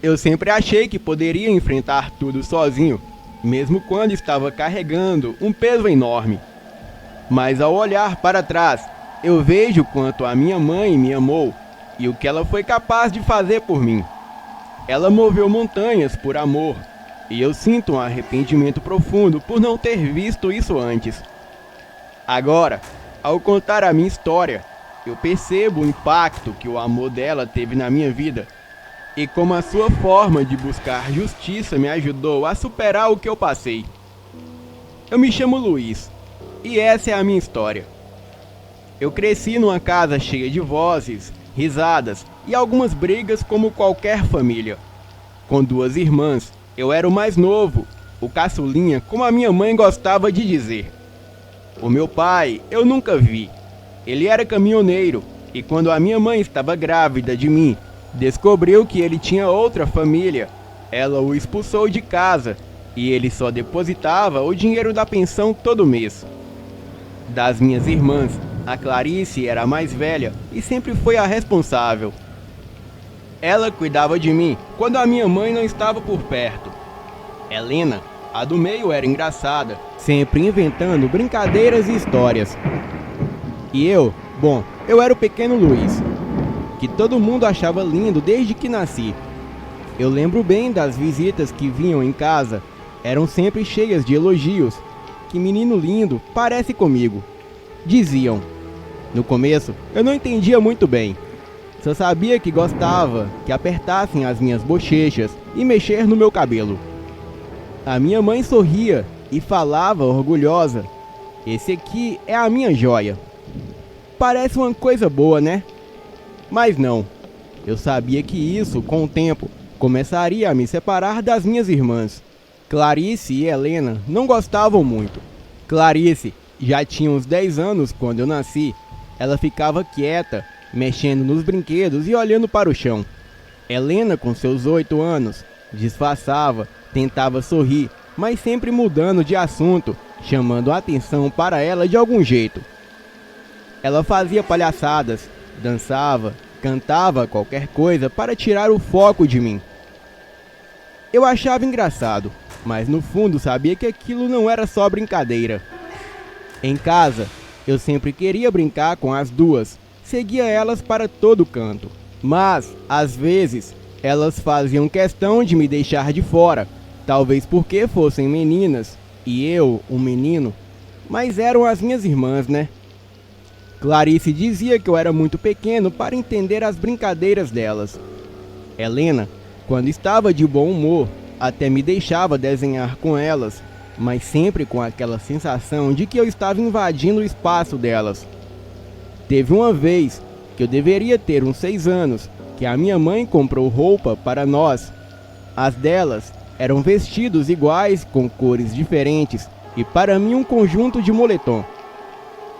Eu sempre achei que poderia enfrentar tudo sozinho, mesmo quando estava carregando um peso enorme. Mas ao olhar para trás, eu vejo quanto a minha mãe me amou e o que ela foi capaz de fazer por mim. Ela moveu montanhas por amor, e eu sinto um arrependimento profundo por não ter visto isso antes. Agora, ao contar a minha história, eu percebo o impacto que o amor dela teve na minha vida e como a sua forma de buscar justiça me ajudou a superar o que eu passei. Eu me chamo Luiz, e essa é a minha história. Eu cresci numa casa cheia de vozes, risadas e algumas brigas como qualquer família. Com 2 irmãs, eu era o mais novo, o caçulinha, como a minha mãe gostava de dizer. O meu pai eu nunca vi. Ele era caminhoneiro e quando a minha mãe estava grávida de mim, descobriu que ele tinha outra família. Ela o expulsou de casa e ele só depositava o dinheiro da pensão todo mês. Das minhas irmãs, a Clarice era a mais velha e sempre foi a responsável. Ela cuidava de mim quando a minha mãe não estava por perto. Helena, a do meio, era engraçada, sempre inventando brincadeiras e histórias. E eu era o pequeno Luiz, que todo mundo achava lindo desde que nasci. Eu lembro bem das visitas que vinham em casa, eram sempre cheias de elogios. Que menino lindo, parece comigo, diziam. No começo, eu não entendia muito bem. Só sabia que gostava que apertassem as minhas bochechas e mexer no meu cabelo. A minha mãe sorria e falava orgulhosa: "Esse aqui é a minha joia." Parece uma coisa boa, né? Mas não. Eu sabia que isso, com o tempo, começaria a me separar das minhas irmãs. Clarice e Helena não gostavam muito. Clarice já tinha uns 10 anos quando eu nasci. Ela ficava quieta, mexendo nos brinquedos e olhando para o chão. Helena, com seus 8 anos, disfarçava, tentava sorrir, mas sempre mudando de assunto, chamando a atenção para ela de algum jeito. Ela fazia palhaçadas, dançava, cantava qualquer coisa para tirar o foco de mim. Eu achava engraçado, mas no fundo sabia que aquilo não era só brincadeira. Em casa, eu sempre queria brincar com as duas, seguia elas para todo canto. Mas, às vezes, elas faziam questão de me deixar de fora, talvez porque fossem meninas, e eu, um menino, mas eram as minhas irmãs, né? Clarice dizia que eu era muito pequeno para entender as brincadeiras delas. Helena, quando estava de bom humor, até me deixava desenhar com elas, mas sempre com aquela sensação de que eu estava invadindo o espaço delas. Teve uma vez, que eu deveria ter uns 6 anos, que a minha mãe comprou roupa para nós. As delas eram vestidos iguais com cores diferentes e para mim um conjunto de moletom.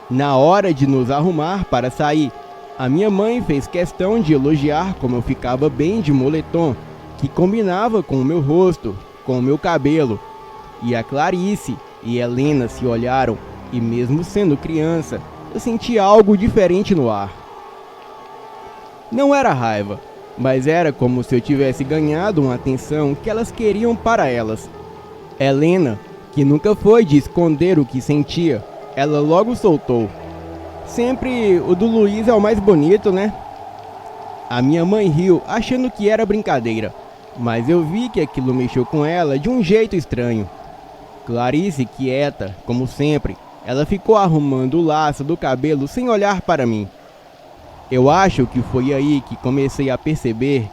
Na hora de nos arrumar para sair, a minha mãe fez questão de elogiar como eu ficava bem de moletom, que combinava com o meu rosto, com o meu cabelo. E a Clarice e Helena se olharam e mesmo sendo criança, eu senti algo diferente no ar. Não era raiva, mas era como se eu tivesse ganhado uma atenção que elas queriam para elas. Helena, que nunca foi de esconder o que sentia, ela logo soltou: "Sempre o do Luiz é o mais bonito, né?" A minha mãe riu, achando que era brincadeira, mas eu vi que aquilo mexeu com ela de um jeito estranho. Clarice, quieta, como sempre, ela ficou arrumando o laço do cabelo sem olhar para mim. Eu acho que foi aí que comecei a perceber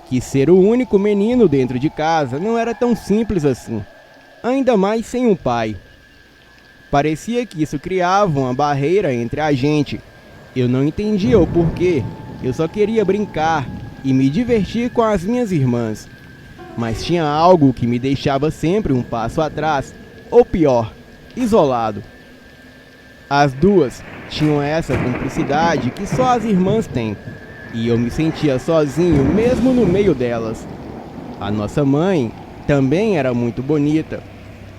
que ser o único menino dentro de casa não era tão simples assim, ainda mais sem um pai. Parecia que isso criava uma barreira entre a gente. Eu não entendia o porquê, eu só queria brincar e me divertir com as minhas irmãs. Mas tinha algo que me deixava sempre um passo atrás ou pior, isolado. As duas tinham essa cumplicidade que só as irmãs têm, e eu me sentia sozinho mesmo no meio delas. A nossa mãe também era muito bonita,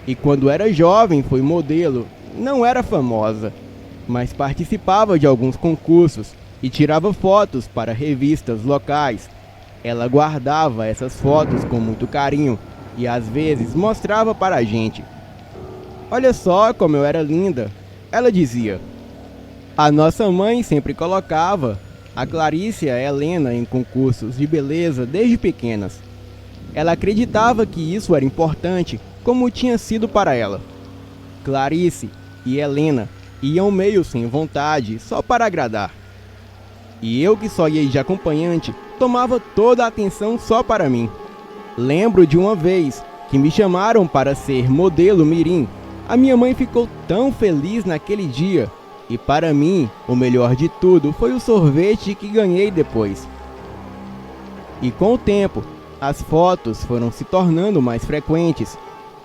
e quando era jovem foi modelo. Não era famosa, mas participava de alguns concursos e tirava fotos para revistas locais. Ela guardava essas fotos com muito carinho e às vezes mostrava para a gente. Olha só como eu era linda, ela dizia. A nossa mãe sempre colocava a Clarice e a Helena em concursos de beleza desde pequenas. Ela acreditava que isso era importante, como tinha sido para ela. Clarice e Helena iam meio sem vontade, só para agradar. E eu, que só ia de acompanhante, tomava toda a atenção só para mim. Lembro de uma vez que me chamaram para ser modelo mirim. A minha mãe ficou tão feliz naquele dia. E para mim, o melhor de tudo foi o sorvete que ganhei depois. E com o tempo, as fotos foram se tornando mais frequentes.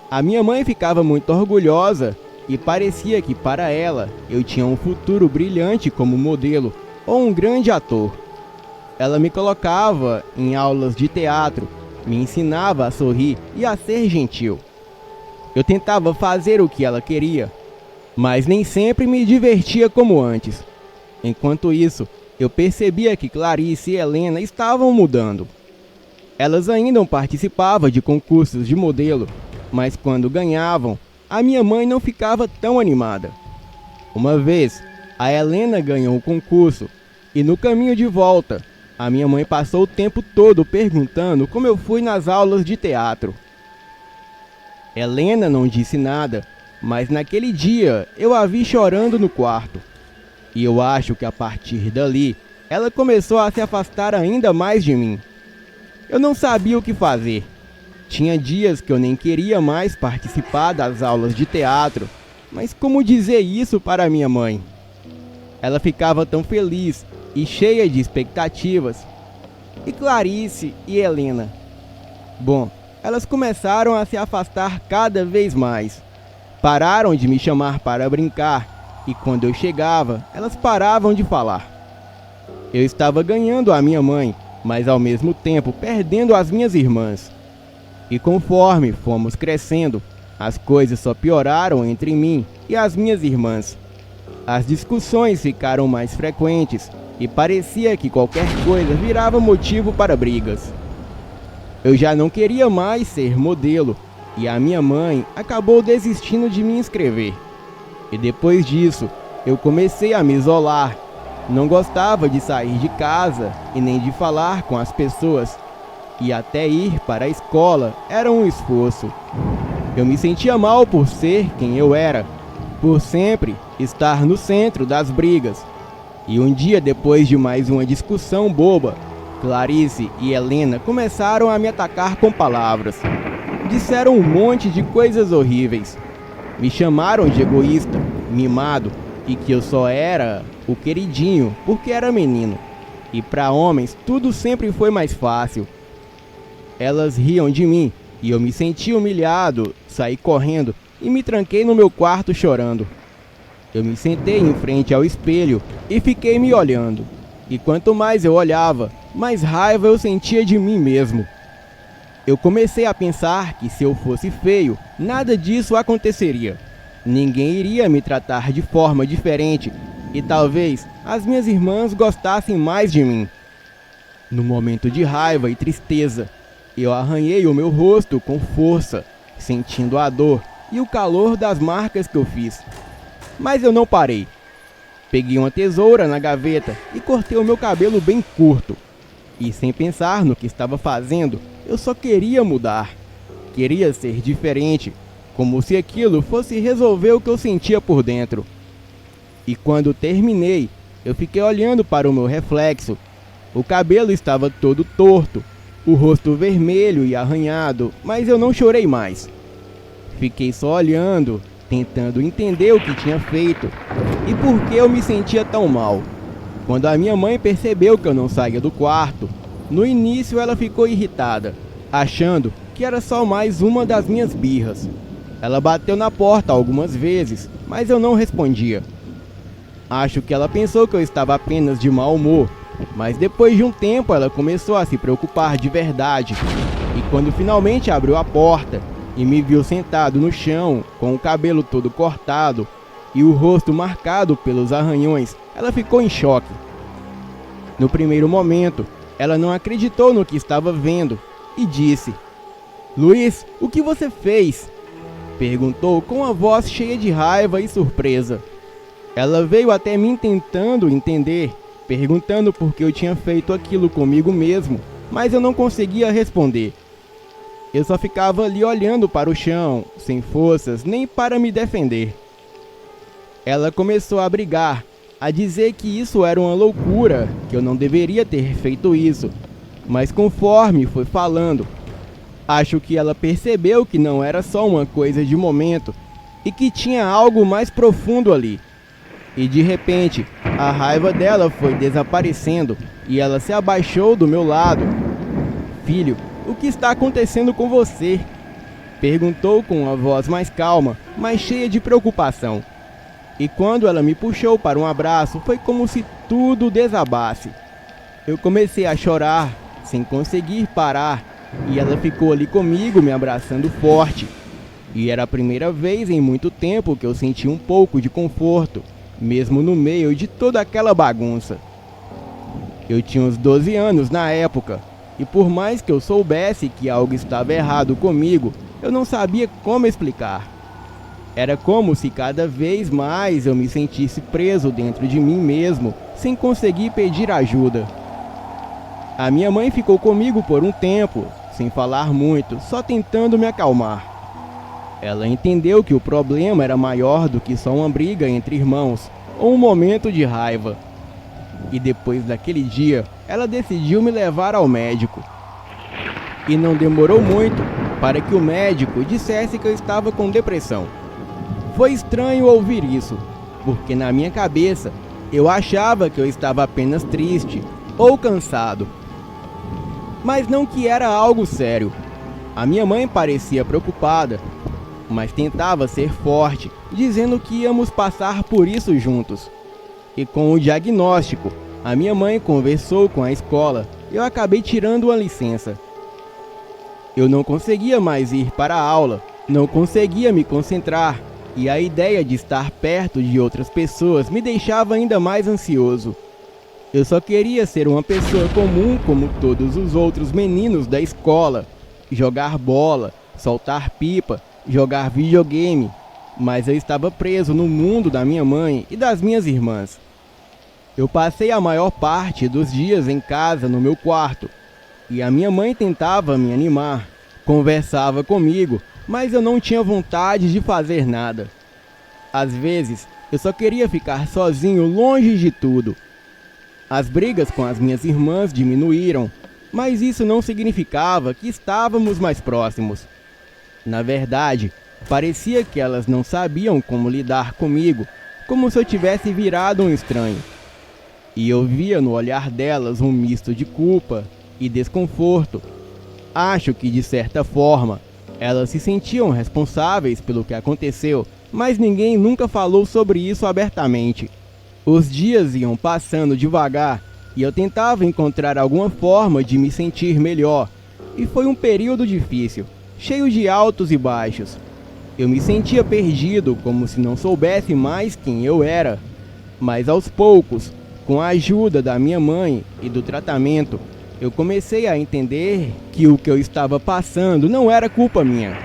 A minha mãe ficava muito orgulhosa e parecia que para ela eu tinha um futuro brilhante como modelo ou um grande ator. Ela me colocava em aulas de teatro, me ensinava a sorrir e a ser gentil. Eu tentava fazer o que ela queria, mas nem sempre me divertia como antes. Enquanto isso, eu percebia que Clarice e Helena estavam mudando. Elas ainda participavam de concursos de modelo, mas quando ganhavam, a minha mãe não ficava tão animada. Uma vez, a Helena ganhou o concurso e no caminho de volta, a minha mãe passou o tempo todo perguntando como eu fui nas aulas de teatro. Helena não disse nada, mas naquele dia eu a vi chorando no quarto. E eu acho que a partir dali, ela começou a se afastar ainda mais de mim. Eu não sabia o que fazer. Tinha dias que eu nem queria mais participar das aulas de teatro, mas como dizer isso para minha mãe? Ela ficava tão feliz e cheia de expectativas. E Clarice e Helena? Bom, elas começaram a se afastar cada vez mais. Pararam de me chamar para brincar e quando eu chegava, elas paravam de falar. Eu estava ganhando a minha mãe, mas ao mesmo tempo perdendo as minhas irmãs. E conforme fomos crescendo, as coisas só pioraram entre mim e as minhas irmãs. As discussões ficaram mais frequentes e parecia que qualquer coisa virava motivo para brigas. Eu já não queria mais ser modelo e a minha mãe acabou desistindo de me inscrever. E depois disso, eu comecei a me isolar. Não gostava de sair de casa e nem de falar com as pessoas. E até ir para a escola era um esforço. Eu me sentia mal por ser quem eu era, por sempre estar no centro das brigas. E um dia, depois de mais uma discussão boba, Clarice e Helena começaram a me atacar com palavras. Disseram um monte de coisas horríveis. Me chamaram de egoísta, mimado e que eu só era o queridinho porque era menino. E para homens tudo sempre foi mais fácil. Elas riam de mim e eu me senti humilhado, saí correndo e me tranquei no meu quarto chorando. Eu me sentei em frente ao espelho e fiquei me olhando. E quanto mais eu olhava, mais raiva eu sentia de mim mesmo. Eu comecei a pensar que se eu fosse feio, nada disso aconteceria. Ninguém iria me tratar de forma diferente e talvez as minhas irmãs gostassem mais de mim. No momento de raiva e tristeza, eu arranhei o meu rosto com força, sentindo a dor e o calor das marcas que eu fiz. Mas eu não parei. Peguei uma tesoura na gaveta e cortei o meu cabelo bem curto. E sem pensar no que estava fazendo, eu só queria mudar. Queria ser diferente, como se aquilo fosse resolver o que eu sentia por dentro. E quando terminei, eu fiquei olhando para o meu reflexo. O cabelo estava todo torto, o rosto vermelho e arranhado, mas eu não chorei mais. Fiquei só olhando, tentando entender o que tinha feito e por que eu me sentia tão mal. Quando a minha mãe percebeu que eu não saía do quarto, no início ela ficou irritada, achando que era só mais uma das minhas birras. Ela bateu na porta algumas vezes, mas eu não respondia. Acho que ela pensou que eu estava apenas de mau humor, mas depois de um tempo ela começou a se preocupar de verdade. E quando finalmente abriu a porta e me viu sentado no chão, com o cabelo todo cortado e o rosto marcado pelos arranhões, ela ficou em choque. No primeiro momento, ela não acreditou no que estava vendo e disse: "Luiz, o que você fez?" Perguntou com a voz cheia de raiva e surpresa. Ela veio até mim tentando entender, perguntando por que eu tinha feito aquilo comigo mesmo, mas eu não conseguia responder. Eu só ficava ali olhando para o chão, sem forças nem para me defender. Ela começou a brigar, a dizer que isso era uma loucura, que eu não deveria ter feito isso. Mas conforme foi falando, acho que ela percebeu que não era só uma coisa de momento e que tinha algo mais profundo ali. E de repente, a raiva dela foi desaparecendo e ela se abaixou do meu lado. "Filho, o que está acontecendo com você?" Perguntou com uma voz mais calma, mas cheia de preocupação. E quando ela me puxou para um abraço, foi como se tudo desabasse. Eu comecei a chorar, sem conseguir parar, e ela ficou ali comigo, me abraçando forte. E era a primeira vez em muito tempo que eu senti um pouco de conforto, mesmo no meio de toda aquela bagunça. Eu tinha uns 12 anos na época, e por mais que eu soubesse que algo estava errado comigo, eu não sabia como explicar. Era como se cada vez mais eu me sentisse preso dentro de mim mesmo, sem conseguir pedir ajuda. A minha mãe ficou comigo por um tempo, sem falar muito, só tentando me acalmar. Ela entendeu que o problema era maior do que só uma briga entre irmãos, ou um momento de raiva. E depois daquele dia, ela decidiu me levar ao médico. E não demorou muito para que o médico dissesse que eu estava com depressão. Foi estranho ouvir isso, porque na minha cabeça eu achava que eu estava apenas triste ou cansado. Mas não que era algo sério. A minha mãe parecia preocupada, mas tentava ser forte, dizendo que íamos passar por isso juntos. E com o diagnóstico, a minha mãe conversou com a escola e eu acabei tirando uma licença. Eu não conseguia mais ir para a aula, não conseguia me concentrar, e a ideia de estar perto de outras pessoas me deixava ainda mais ansioso. Eu só queria ser uma pessoa comum como todos os outros meninos da escola, jogar bola, soltar pipa, jogar videogame, mas eu estava preso no mundo da minha mãe e das minhas irmãs. Eu passei a maior parte dos dias em casa no meu quarto, e a minha mãe tentava me animar, conversava comigo, mas eu não tinha vontade de fazer nada. Às vezes, eu só queria ficar sozinho longe de tudo. As brigas com as minhas irmãs diminuíram, mas isso não significava que estávamos mais próximos. Na verdade, parecia que elas não sabiam como lidar comigo, como se eu tivesse virado um estranho. E eu via no olhar delas um misto de culpa e desconforto. Acho que, de certa forma, elas se sentiam responsáveis pelo que aconteceu, mas ninguém nunca falou sobre isso abertamente. Os dias iam passando devagar e eu tentava encontrar alguma forma de me sentir melhor. E foi um período difícil, cheio de altos e baixos. Eu me sentia perdido, como se não soubesse mais quem eu era. Mas aos poucos, com a ajuda da minha mãe e do tratamento, eu comecei a entender que o que eu estava passando não era culpa minha.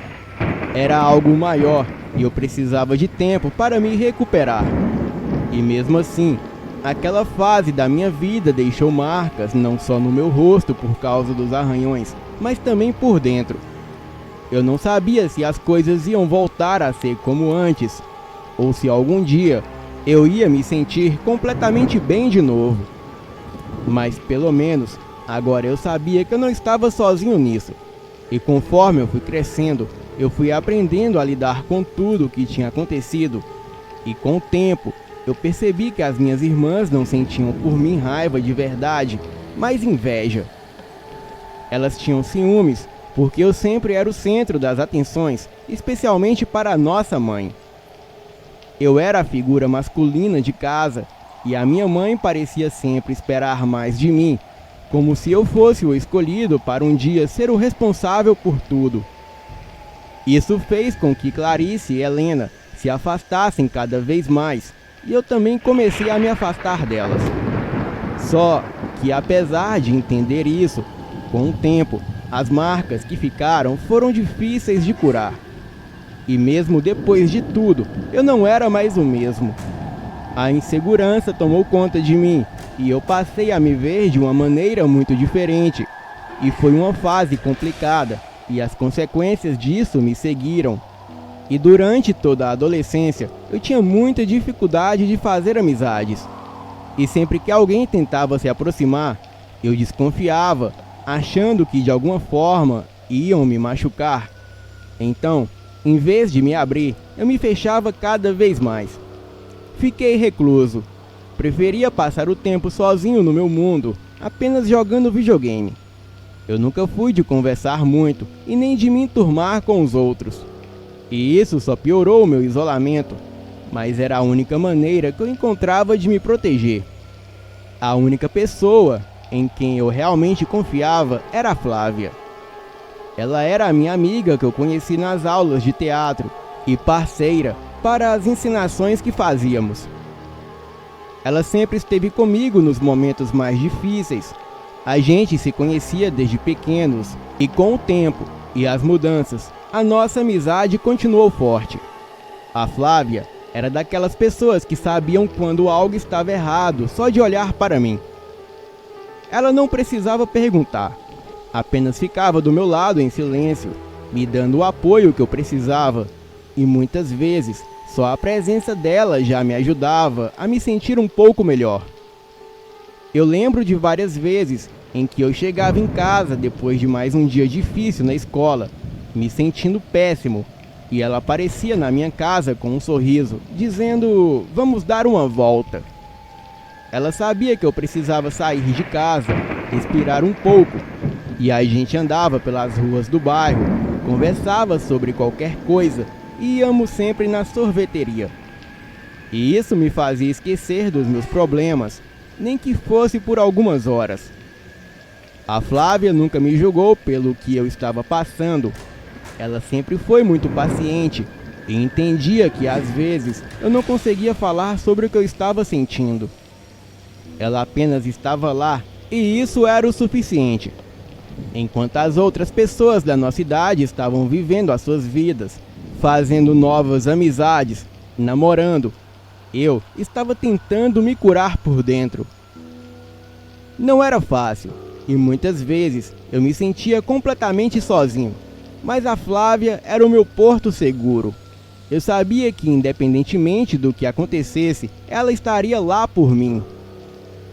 Era algo maior e eu precisava de tempo para me recuperar. E mesmo assim, aquela fase da minha vida deixou marcas não só no meu rosto por causa dos arranhões, mas também por dentro. Eu não sabia se as coisas iam voltar a ser como antes, ou se algum dia eu ia me sentir completamente bem de novo. Mas pelo menos agora eu sabia que eu não estava sozinho nisso. E conforme eu fui crescendo, eu fui aprendendo a lidar com tudo o que tinha acontecido. E com o tempo, eu percebi que as minhas irmãs não sentiam por mim raiva de verdade, mas inveja. Elas tinham ciúmes porque eu sempre era o centro das atenções, especialmente para nossa mãe. Eu era a figura masculina de casa e a minha mãe parecia sempre esperar mais de mim, como se eu fosse o escolhido para um dia ser o responsável por tudo. Isso fez com que Clarice e Helena se afastassem cada vez mais, e eu também comecei a me afastar delas. Só que, apesar de entender isso, com o tempo, as marcas que ficaram foram difíceis de curar. E mesmo depois de tudo, eu não era mais o mesmo. A insegurança tomou conta de mim e eu passei a me ver de uma maneira muito diferente. E foi uma fase complicada e as consequências disso me seguiram. E durante toda a adolescência, eu tinha muita dificuldade de fazer amizades. E sempre que alguém tentava se aproximar, eu desconfiava, achando que de alguma forma iam me machucar. Então, em vez de me abrir, eu me fechava cada vez mais. Fiquei recluso. Preferia passar o tempo sozinho no meu mundo, apenas jogando videogame. Eu nunca fui de conversar muito e nem de me enturmar com os outros. E isso só piorou o meu isolamento, mas era a única maneira que eu encontrava de me proteger. A única pessoa em quem eu realmente confiava era a Flávia. Ela era a minha amiga que eu conheci nas aulas de teatro e parceira para as encenações que fazíamos. Ela sempre esteve comigo nos momentos mais difíceis. A gente se conhecia desde pequenos e com o tempo e as mudanças, a nossa amizade continuou forte. A Flávia era daquelas pessoas que sabiam quando algo estava errado só de olhar para mim. Ela não precisava perguntar, apenas ficava do meu lado em silêncio, me dando o apoio que eu precisava, e muitas vezes só a presença dela já me ajudava a me sentir um pouco melhor. Eu lembro de várias vezes em que eu chegava em casa depois de mais um dia difícil na escola, me sentindo péssimo, e ela aparecia na minha casa com um sorriso, dizendo: "Vamos dar uma volta". Ela sabia que eu precisava sair de casa, respirar um pouco, e a gente andava pelas ruas do bairro, conversava sobre qualquer coisa e íamos sempre na sorveteria. E isso me fazia esquecer dos meus problemas, nem que fosse por algumas horas. A Flávia nunca me julgou pelo que eu estava passando. Ela sempre foi muito paciente e entendia que às vezes eu não conseguia falar sobre o que eu estava sentindo. Ela apenas estava lá e isso era o suficiente. Enquanto as outras pessoas da nossa idade estavam vivendo as suas vidas, fazendo novas amizades, namorando, eu estava tentando me curar por dentro. Não era fácil e muitas vezes eu me sentia completamente sozinho, mas a Flávia era o meu porto seguro. Eu sabia que, independentemente do que acontecesse, ela estaria lá por mim.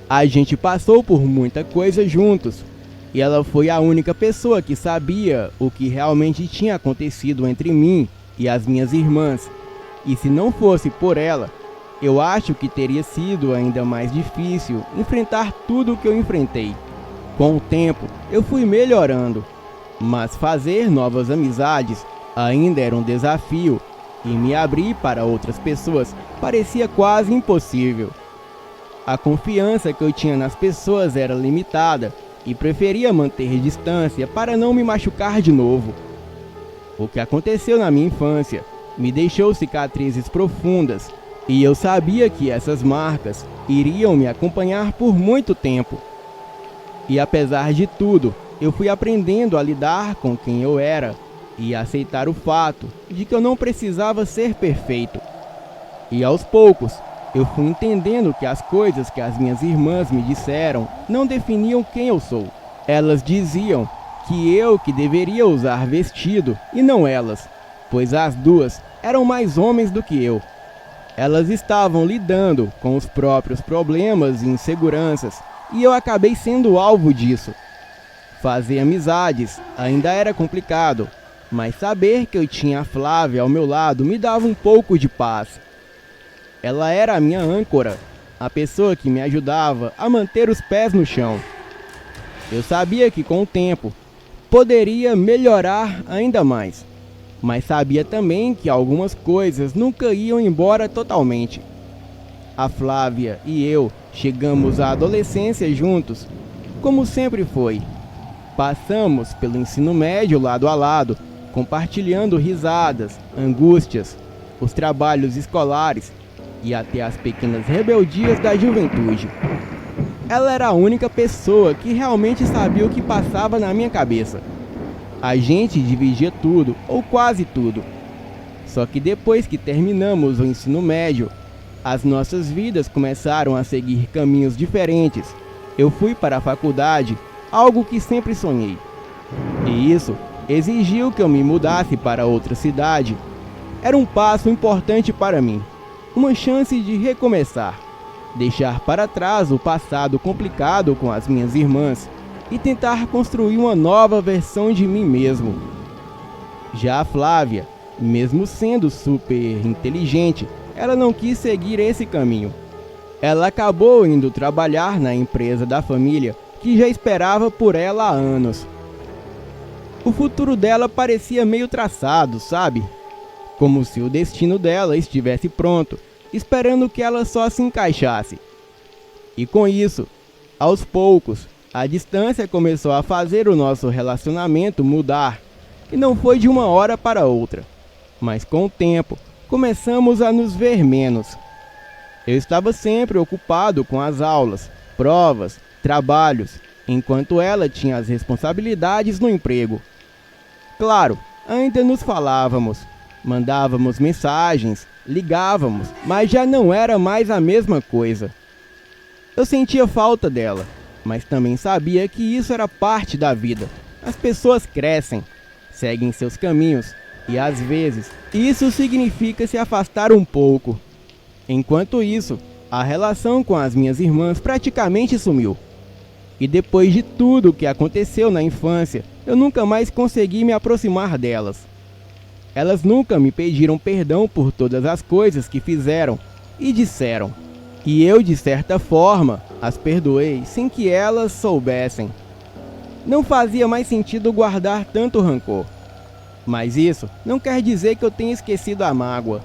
A gente passou por muita coisa juntos, e ela foi a única pessoa que sabia o que realmente tinha acontecido entre mim e as minhas irmãs. E se não fosse por ela, eu acho que teria sido ainda mais difícil enfrentar tudo o que eu enfrentei. Com o tempo, eu fui melhorando, mas fazer novas amizades ainda era um desafio, e me abrir para outras pessoas parecia quase impossível. A confiança que eu tinha nas pessoas era limitada e preferia manter distância para não me machucar de novo. O que aconteceu na minha infância me deixou cicatrizes profundas e eu sabia que essas marcas iriam me acompanhar por muito tempo. E apesar de tudo, eu fui aprendendo a lidar com quem eu era e a aceitar o fato de que eu não precisava ser perfeito. E aos poucos, eu fui entendendo que as coisas que as minhas irmãs me disseram não definiam quem eu sou. Elas diziam que deveria usar vestido e não elas, pois as duas eram mais homens do que eu. Elas estavam lidando com os próprios problemas e inseguranças e eu acabei sendo alvo disso. Fazer amizades ainda era complicado, mas saber que eu tinha a Flávia ao meu lado me dava um pouco de paz. Ela era a minha âncora, a pessoa que me ajudava a manter os pés no chão. Eu sabia que com o tempo, poderia melhorar ainda mais, mas sabia também que algumas coisas nunca iam embora totalmente. A Flávia e eu chegamos à adolescência juntos, como sempre foi. Passamos pelo ensino médio lado a lado, compartilhando risadas, angústias, os trabalhos escolares e até as pequenas rebeldias da juventude. Ela era a única pessoa que realmente sabia o que passava na minha cabeça. A gente dividia tudo, ou quase tudo. Só que depois que terminamos o ensino médio, as nossas vidas começaram a seguir caminhos diferentes. Eu fui para a faculdade, algo que sempre sonhei. E isso exigiu que eu me mudasse para outra cidade. Era um passo importante para mim, uma chance de recomeçar, deixar para trás o passado complicado com as minhas irmãs e tentar construir uma nova versão de mim mesmo. Já a Flávia, mesmo sendo super inteligente, ela não quis seguir esse caminho. Ela acabou indo trabalhar na empresa da família que já esperava por ela há anos. O futuro dela parecia meio traçado, sabe? Como se o destino dela estivesse pronto, esperando que ela só se encaixasse. E com isso, aos poucos, a distância começou a fazer o nosso relacionamento mudar. E não foi de uma hora para outra, mas com o tempo, começamos a nos ver menos. Eu estava sempre ocupado com as aulas, provas, trabalhos, enquanto ela tinha as responsabilidades no emprego. Claro, ainda nos falávamos, mandávamos mensagens, ligávamos, mas já não era mais a mesma coisa. Eu sentia falta dela, mas também sabia que isso era parte da vida. As pessoas crescem, seguem seus caminhos, e às vezes isso significa se afastar um pouco. Enquanto isso, a relação com as minhas irmãs praticamente sumiu. E depois de tudo o que aconteceu na infância, eu nunca mais consegui me aproximar delas. Elas nunca me pediram perdão por todas as coisas que fizeram e disseram. E eu, de certa forma, as perdoei sem que elas soubessem. Não fazia mais sentido guardar tanto rancor. Mas isso não quer dizer que eu tenha esquecido a mágoa.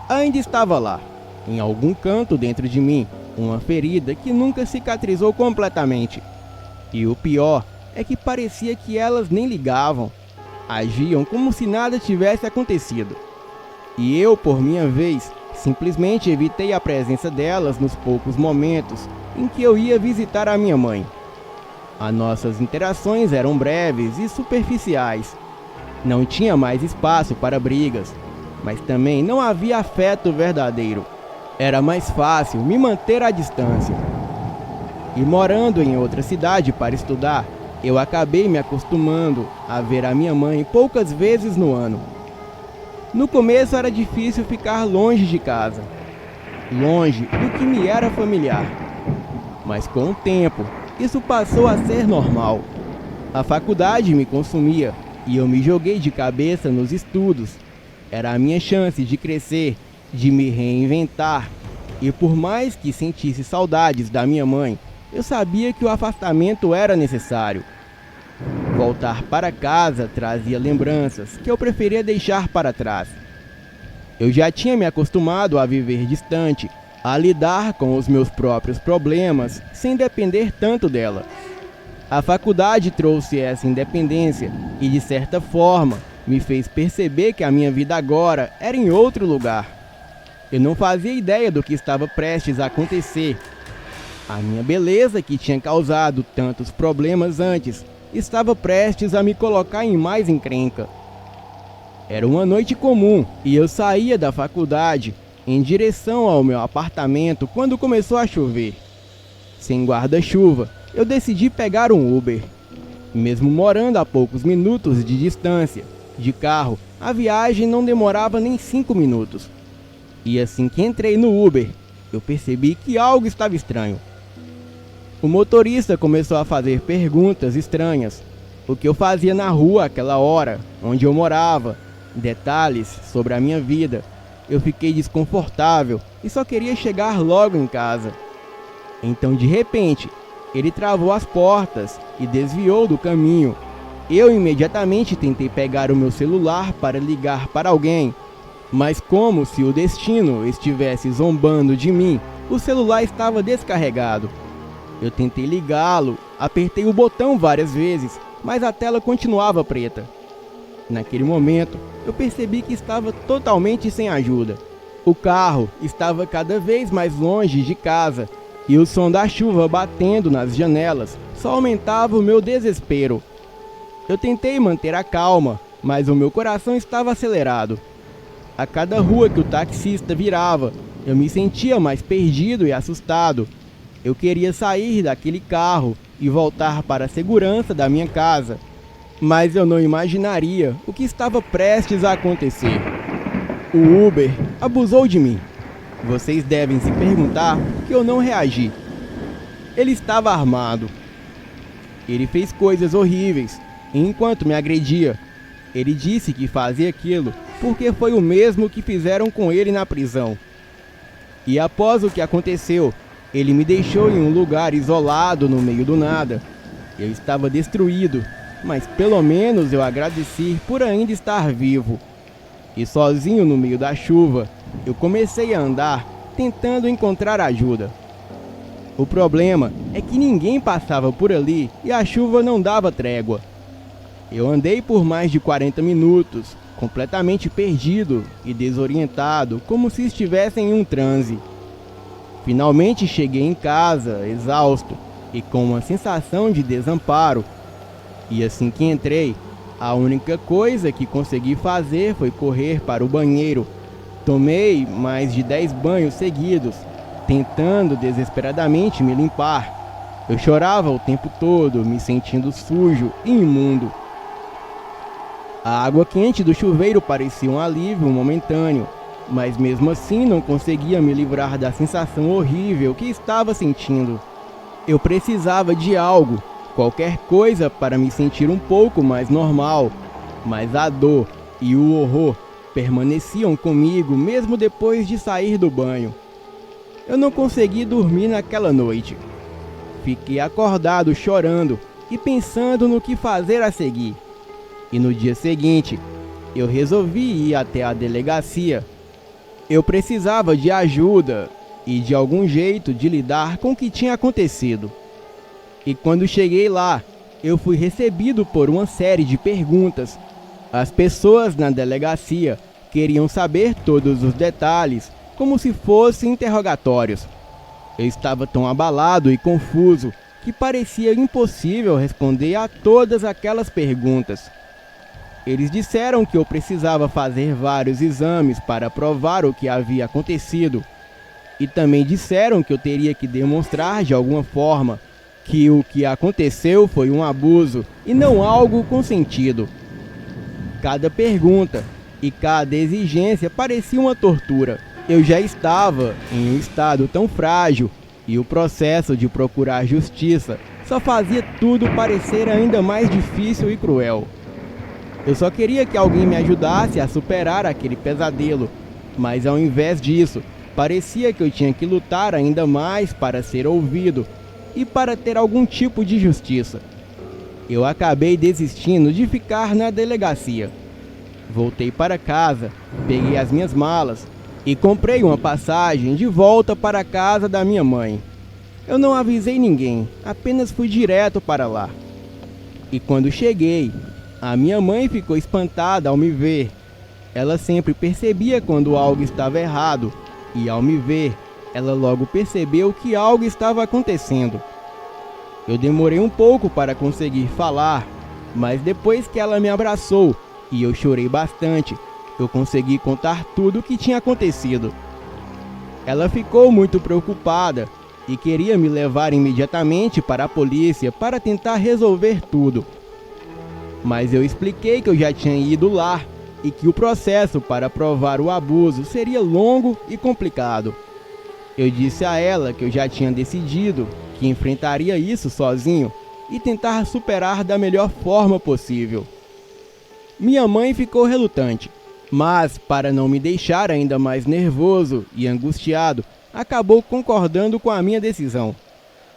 Ainda estava lá, em algum canto dentro de mim, uma ferida que nunca cicatrizou completamente. E o pior é que parecia que elas nem ligavam. Agiam como se nada tivesse acontecido. E eu, por minha vez, simplesmente evitei a presença delas nos poucos momentos em que eu ia visitar a minha mãe. As nossas interações eram breves e superficiais. Não tinha mais espaço para brigas, mas também não havia afeto verdadeiro. Era mais fácil me manter à distância. E morando em outra cidade para estudar, eu acabei me acostumando a ver a minha mãe poucas vezes no ano. No começo era difícil ficar longe de casa, longe do que me era familiar. Mas com o tempo, isso passou a ser normal. A faculdade me consumia e eu me joguei de cabeça nos estudos. Era a minha chance de crescer, de me reinventar. E por mais que sentisse saudades da minha mãe, eu sabia que o afastamento era necessário. Voltar para casa trazia lembranças que eu preferia deixar para trás. Eu já tinha me acostumado a viver distante, a lidar com os meus próprios problemas sem depender tanto dela. A faculdade trouxe essa independência e, de certa forma, me fez perceber que a minha vida agora era em outro lugar. Eu não fazia ideia do que estava prestes a acontecer. A minha beleza, que tinha causado tantos problemas antes, estava prestes a me colocar em mais encrenca. Era uma noite comum e eu saía da faculdade em direção ao meu apartamento quando começou a chover. Sem guarda-chuva, eu decidi pegar um Uber. Mesmo morando a poucos minutos de distância, de carro, a viagem não demorava nem 5 minutos. E assim que entrei no Uber, eu percebi que algo estava estranho. O motorista começou a fazer perguntas estranhas. O que eu fazia na rua àquela hora, onde eu morava, detalhes sobre a minha vida. Eu fiquei desconfortável e só queria chegar logo em casa. Então, de repente, Ele travou as portas e desviou do caminho. Eu imediatamente tentei pegar o meu celular para ligar para alguém, mas como se o destino estivesse zombando de mim, o celular estava descarregado. Eu tentei ligá-lo, apertei o botão várias vezes, mas a tela continuava preta. Naquele momento, eu percebi que estava totalmente sem ajuda. O carro estava cada vez mais longe de casa e o som da chuva batendo nas janelas só aumentava o meu desespero. Eu tentei manter a calma, mas o meu coração estava acelerado. A cada rua que o taxista virava, eu me sentia mais perdido e assustado. Eu queria sair daquele carro e voltar para a segurança da minha casa, mas eu não imaginaria o que estava prestes a acontecer. O Uber abusou de mim. Vocês devem se perguntar por que eu não reagi. Ele estava armado. Ele fez coisas horríveis enquanto me agredia. Ele disse que fazia aquilo porque foi o mesmo que fizeram com ele na prisão. E após o que aconteceu, ele me deixou em um lugar isolado no meio do nada. Eu estava destruído, mas pelo menos eu agradeci por ainda estar vivo. E sozinho no meio da chuva, eu comecei a andar, tentando encontrar ajuda. O problema é que ninguém passava por ali e a chuva não dava trégua. Eu andei por mais de 40 minutos, completamente perdido e desorientado, como se estivesse em um transe. Finalmente cheguei em casa, exausto e com uma sensação de desamparo. E assim que entrei, a única coisa que consegui fazer foi correr para o banheiro. Tomei mais de 10 banhos seguidos, tentando desesperadamente me limpar. Eu chorava o tempo todo, me sentindo sujo e imundo. A água quente do chuveiro parecia um alívio momentâneo, mas mesmo assim não conseguia me livrar da sensação horrível que estava sentindo. Eu precisava de algo, qualquer coisa para me sentir um pouco mais normal, mas a dor e o horror permaneciam comigo mesmo depois de sair do banho. Eu não consegui dormir naquela noite. Fiquei acordado chorando e pensando no que fazer a seguir. E no dia seguinte, eu resolvi ir até a delegacia. Eu precisava de ajuda e de algum jeito de lidar com o que tinha acontecido. E quando cheguei lá, eu fui recebido por uma série de perguntas. As pessoas na delegacia queriam saber todos os detalhes, como se fossem interrogatórios. Eu estava tão abalado e confuso que parecia impossível responder a todas aquelas perguntas. Eles disseram que eu precisava fazer vários exames para provar o que havia acontecido. E também disseram que eu teria que demonstrar de alguma forma que o que aconteceu foi um abuso e não algo consentido. Cada pergunta e cada exigência parecia uma tortura. Eu já estava em um estado tão frágil e o processo de procurar justiça só fazia tudo parecer ainda mais difícil e cruel. Eu só queria que alguém me ajudasse a superar aquele pesadelo, mas ao invés disso, parecia que eu tinha que lutar ainda mais para ser ouvido e para ter algum tipo de justiça. Eu acabei desistindo de ficar na delegacia. Voltei para casa, peguei as minhas malas e comprei uma passagem de volta para a casa da minha mãe. Eu não avisei ninguém, apenas fui direto para lá. E quando cheguei, a minha mãe ficou espantada ao me ver. Ela sempre percebia quando algo estava errado, e ao me ver, ela logo percebeu que algo estava acontecendo. Eu demorei um pouco para conseguir falar, mas depois que ela me abraçou e eu chorei bastante, eu consegui contar tudo o que tinha acontecido. Ela ficou muito preocupada e queria me levar imediatamente para a polícia para tentar resolver tudo. Mas eu expliquei que eu já tinha ido lá e que o processo para provar o abuso seria longo e complicado. Eu disse a ela que eu já tinha decidido que enfrentaria isso sozinho e tentar superar da melhor forma possível. Minha mãe ficou relutante, mas para não me deixar ainda mais nervoso e angustiado, acabou concordando com a minha decisão.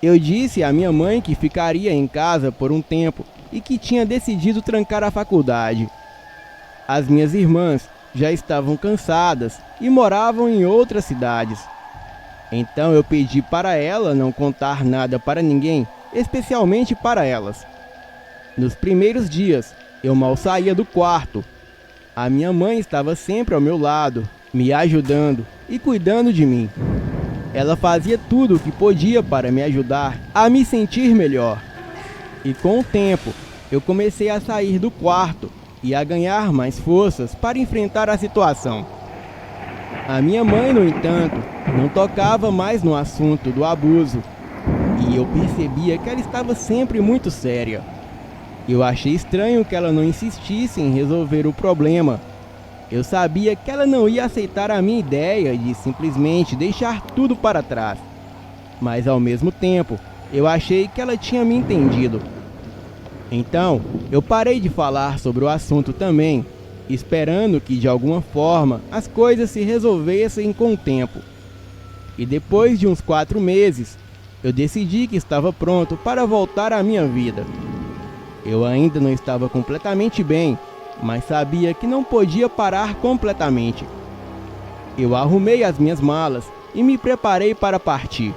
Eu disse à minha mãe que ficaria em casa por um tempo e que tinha decidido trancar a faculdade. As minhas irmãs já estavam cansadas e moravam em outras cidades. Então eu pedi para ela não contar nada para ninguém, especialmente para elas. Nos primeiros dias, eu mal saía do quarto. A minha mãe estava sempre ao meu lado, me ajudando e cuidando de mim. Ela fazia tudo o que podia para me ajudar a me sentir melhor. E com o tempo, eu comecei a sair do quarto e a ganhar mais forças para enfrentar a situação. A minha mãe, no entanto, não tocava mais no assunto do abuso, e eu percebia que ela estava sempre muito séria. Eu achei estranho que ela não insistisse em resolver o problema. Eu sabia que ela não ia aceitar a minha ideia de simplesmente deixar tudo para trás. Mas ao mesmo tempo, eu achei que ela tinha me entendido. Então, eu parei de falar sobre o assunto também, esperando que de alguma forma as coisas se resolvessem com o tempo. E depois de uns 4 meses, eu decidi que estava pronto para voltar à minha vida. Eu ainda não estava completamente bem, mas sabia que não podia parar completamente. Eu arrumei as minhas malas e me preparei para partir.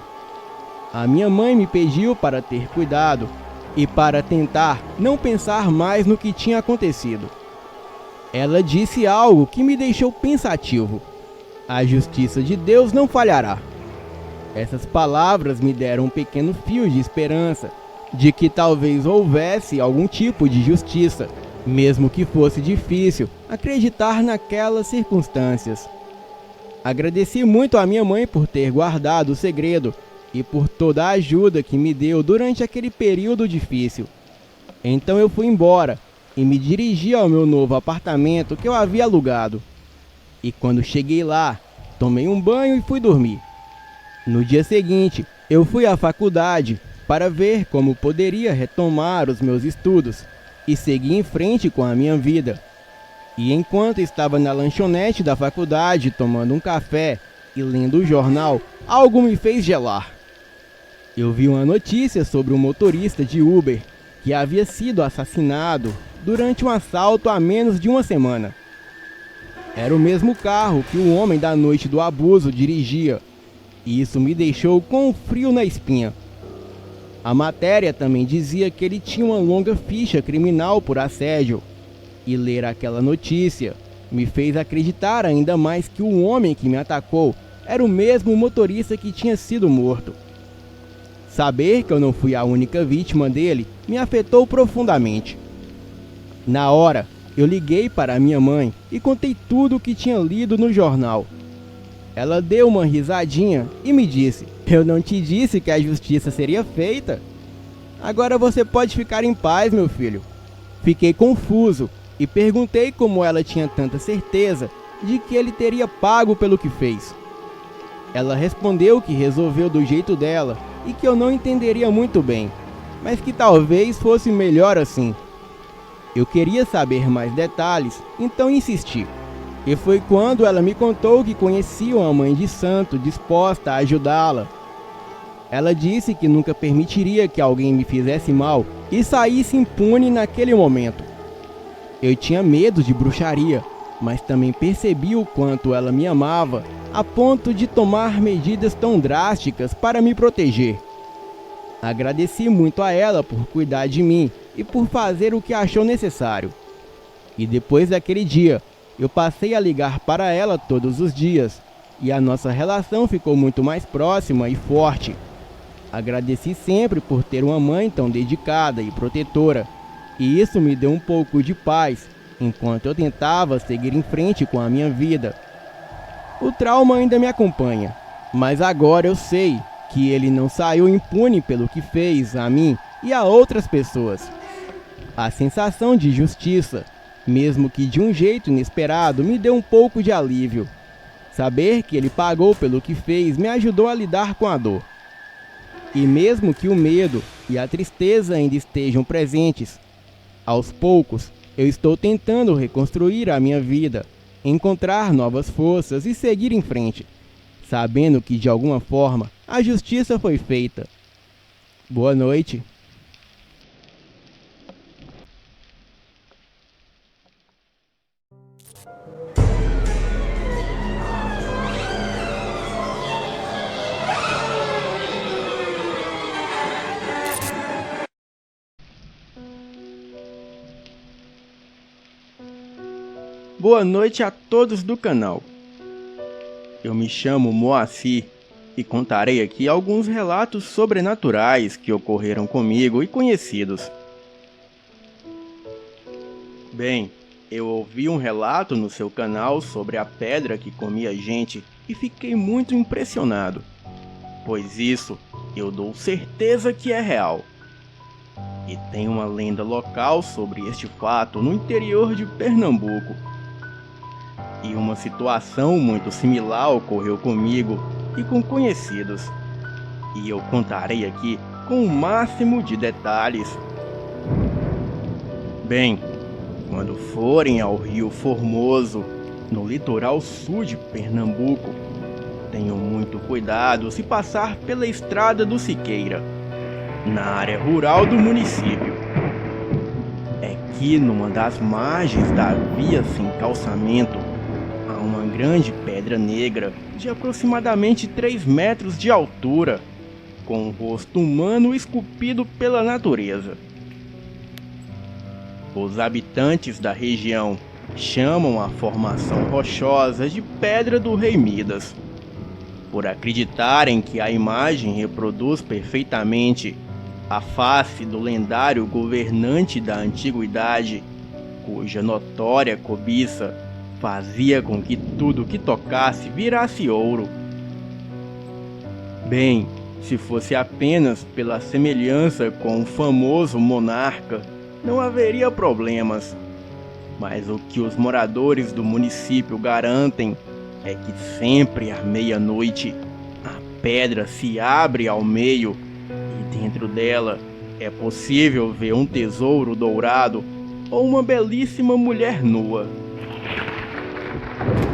A minha mãe me pediu para ter cuidado e para tentar não pensar mais no que tinha acontecido. Ela disse algo que me deixou pensativo: a justiça de Deus não falhará. Essas palavras me deram um pequeno fio de esperança de que talvez houvesse algum tipo de justiça, mesmo que fosse difícil acreditar naquelas circunstâncias. Agradeci muito à minha mãe por ter guardado o segredo e por toda a ajuda que me deu durante aquele período difícil. Então eu fui embora e me dirigi ao meu novo apartamento que eu havia alugado. E quando cheguei lá, tomei um banho e fui dormir. No dia seguinte, eu fui à faculdade para ver como poderia retomar os meus estudos e seguir em frente com a minha vida. E enquanto estava na lanchonete da faculdade tomando um café e lendo o jornal, algo me fez gelar. Eu vi uma notícia sobre um motorista de Uber que havia sido assassinado durante um assalto há menos de uma semana. Era o mesmo carro que o homem da noite do abuso dirigia, e isso me deixou com um frio na espinha. A matéria também dizia que ele tinha uma longa ficha criminal por assédio, e ler aquela notícia me fez acreditar ainda mais que o homem que me atacou era o mesmo motorista que tinha sido morto. Saber que eu não fui a única vítima dele me afetou profundamente. Na hora, eu liguei para a minha mãe e contei tudo o que tinha lido no jornal. Ela deu uma risadinha e me disse: "Eu não te disse que a justiça seria feita? Agora você pode ficar em paz, meu filho." Fiquei confuso e perguntei como ela tinha tanta certeza de que ele teria pago pelo que fez. Ela respondeu que resolveu do jeito dela e que eu não entenderia muito bem, mas que talvez fosse melhor assim. Eu queria saber mais detalhes, então insisti. E foi quando ela me contou que conhecia uma mãe de santo disposta a ajudá-la. Ela disse que nunca permitiria que alguém me fizesse mal e saísse impune naquele momento. Eu tinha medo de bruxaria, mas também percebi o quanto ela me amava, a ponto de tomar medidas tão drásticas para me proteger. Agradeci muito a ela por cuidar de mim e por fazer o que achou necessário. E depois daquele dia, eu passei a ligar para ela todos os dias, e a nossa relação ficou muito mais próxima e forte. Agradeci sempre por ter uma mãe tão dedicada e protetora, e isso me deu um pouco de paz, enquanto eu tentava seguir em frente com a minha vida. O trauma ainda me acompanha, mas agora eu sei que ele não saiu impune pelo que fez a mim e a outras pessoas. A sensação de justiça, mesmo que de um jeito inesperado, me deu um pouco de alívio. Saber que ele pagou pelo que fez me ajudou a lidar com a dor. E mesmo que o medo e a tristeza ainda estejam presentes, aos poucos eu estou tentando reconstruir a minha vida, encontrar novas forças e seguir em frente, sabendo que de alguma forma a justiça foi feita. Boa noite. Boa noite a todos do canal. Eu me chamo Moacir e contarei aqui alguns relatos sobrenaturais que ocorreram comigo e conhecidos. Bem, eu ouvi um relato no seu canal sobre a pedra que comia gente e fiquei muito impressionado, pois isso eu dou certeza que é real. E tem uma lenda local sobre este fato no interior de Pernambuco. E uma situação muito similar ocorreu comigo e com conhecidos. E eu contarei aqui com o máximo de detalhes. Bem, quando forem ao Rio Formoso, no litoral sul de Pernambuco, tenham muito cuidado se passar pela Estrada do Siqueira, na área rural do município. É que numa das margens da via sem calçamento, uma grande pedra negra de aproximadamente 3 metros de altura, com um rosto humano esculpido pela natureza. Os habitantes da região chamam a formação rochosa de Pedra do Rei Midas, por acreditarem que a imagem reproduz perfeitamente a face do lendário governante da antiguidade, cuja notória cobiça fazia com que tudo que tocasse virasse ouro. Bem, se fosse apenas pela semelhança com o famoso monarca, não haveria problemas. Mas o que os moradores do município garantem é que sempre à meia-noite a pedra se abre ao meio e dentro dela é possível ver um tesouro dourado ou uma belíssima mulher nua.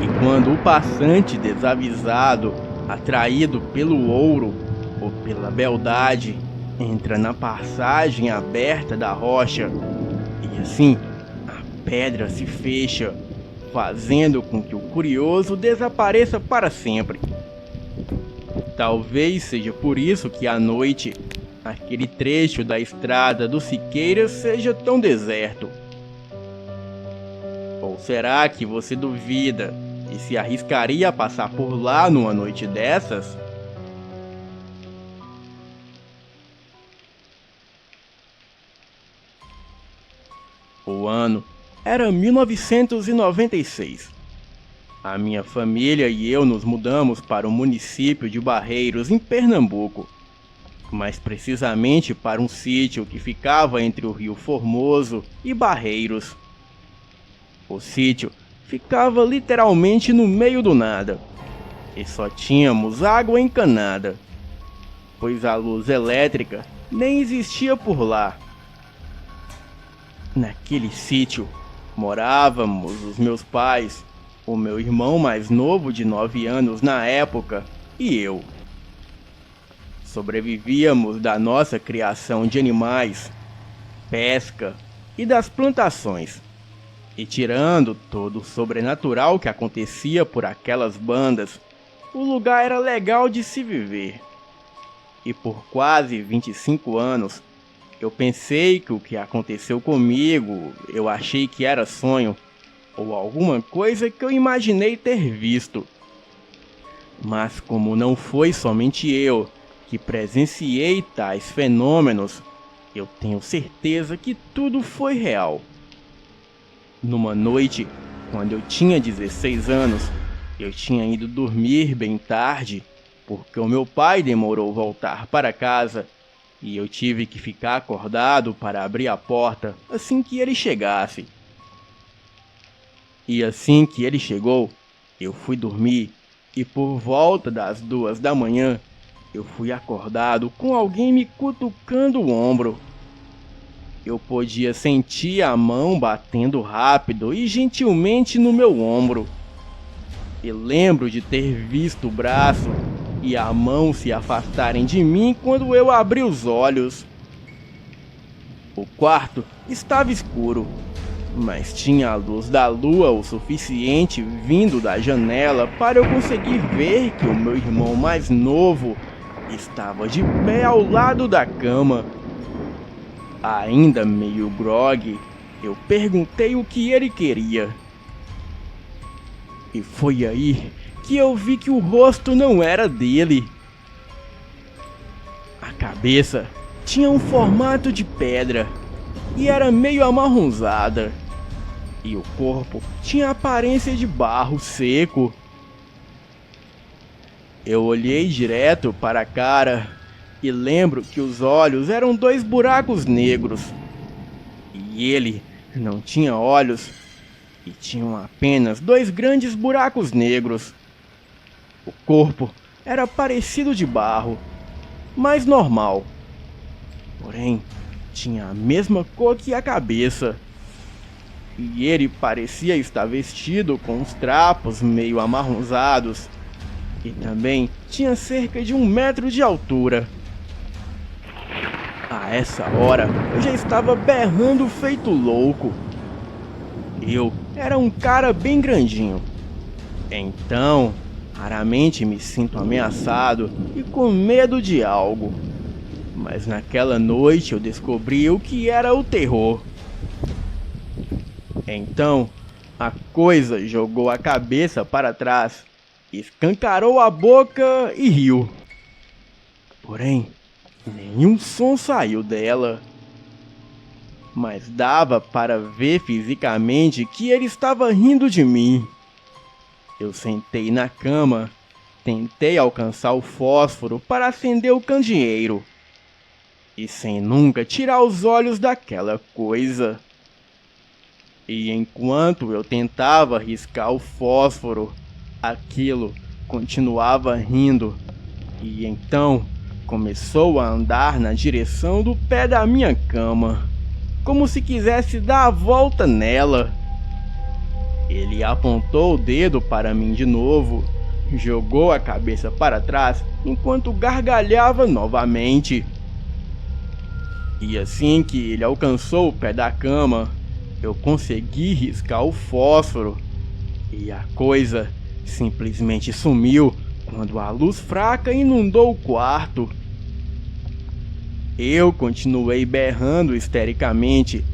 E quando o passante desavisado, atraído pelo ouro ou pela beldade, entra na passagem aberta da rocha, e assim a pedra se fecha, fazendo com que o curioso desapareça para sempre. Talvez seja por isso que à noite, aquele trecho da Estrada do Siqueira seja tão deserto. Ou será que você duvida e se arriscaria a passar por lá numa noite dessas? O ano era 1996. A minha família e eu nos mudamos para o município de Barreiros, em Pernambuco, mais precisamente para um sítio que ficava entre o Rio Formoso e Barreiros. O sítio ficava literalmente no meio do nada, e só tínhamos água encanada, pois a luz elétrica nem existia por lá. Naquele sítio morávamos os meus pais, o meu irmão mais novo de 9 anos na época e eu. Sobrevivíamos da nossa criação de animais, pesca e das plantações. E tirando todo o sobrenatural que acontecia por aquelas bandas, o lugar era legal de se viver. E por quase 25 anos, eu pensei que o que aconteceu comigo, eu achei que era sonho, ou alguma coisa que eu imaginei ter visto. Mas como não foi somente eu que presenciei tais fenômenos, eu tenho certeza que tudo foi real. Numa noite, quando eu tinha 16 anos, eu tinha ido dormir bem tarde, porque o meu pai demorou voltar para casa, e eu tive que ficar acordado para abrir a porta assim que ele chegasse. E assim que ele chegou, eu fui dormir, e por volta das 2 da manhã, eu fui acordado com alguém me cutucando o ombro. Eu podia sentir a mão batendo rápido e gentilmente no meu ombro. E lembro de ter visto o braço e a mão se afastarem de mim quando eu abri os olhos. O quarto estava escuro, mas tinha a luz da lua o suficiente vindo da janela para eu conseguir ver que o meu irmão mais novo estava de pé ao lado da cama. Ainda meio grogue, eu perguntei o que ele queria. E foi aí que eu vi que o rosto não era dele. A cabeça tinha um formato de pedra e era meio amarronzada. E o corpo tinha aparência de barro seco. Eu olhei direto para a cara e lembro que os olhos eram 2 buracos negros. E ele não tinha olhos e tinham apenas 2 grandes buracos negros. O corpo era parecido de barro, mas normal. Porém, tinha a mesma cor que a cabeça. E ele parecia estar vestido com uns trapos meio amarronzados. E também tinha cerca de 1 metro de altura. A essa hora, eu já estava berrando feito louco. Eu era um cara bem grandinho. Então, raramente me sinto ameaçado e com medo de algo. Mas naquela noite eu descobri o que era o terror. Então, a coisa jogou a cabeça para trás, escancarou a boca e riu. Porém, nenhum som saiu dela. Mas dava para ver fisicamente que ele estava rindo de mim. Eu sentei na cama, tentei alcançar o fósforo para acender o candeeiro. E sem nunca tirar os olhos daquela coisa. E enquanto eu tentava riscar o fósforo, aquilo continuava rindo. E então começou a andar na direção do pé da minha cama, como se quisesse dar a volta nela. Ele apontou o dedo para mim de novo, jogou a cabeça para trás enquanto gargalhava novamente. E assim que ele alcançou o pé da cama, eu consegui riscar o fósforo e a coisa simplesmente sumiu quando a luz fraca inundou o quarto. Eu continuei berrando histericamente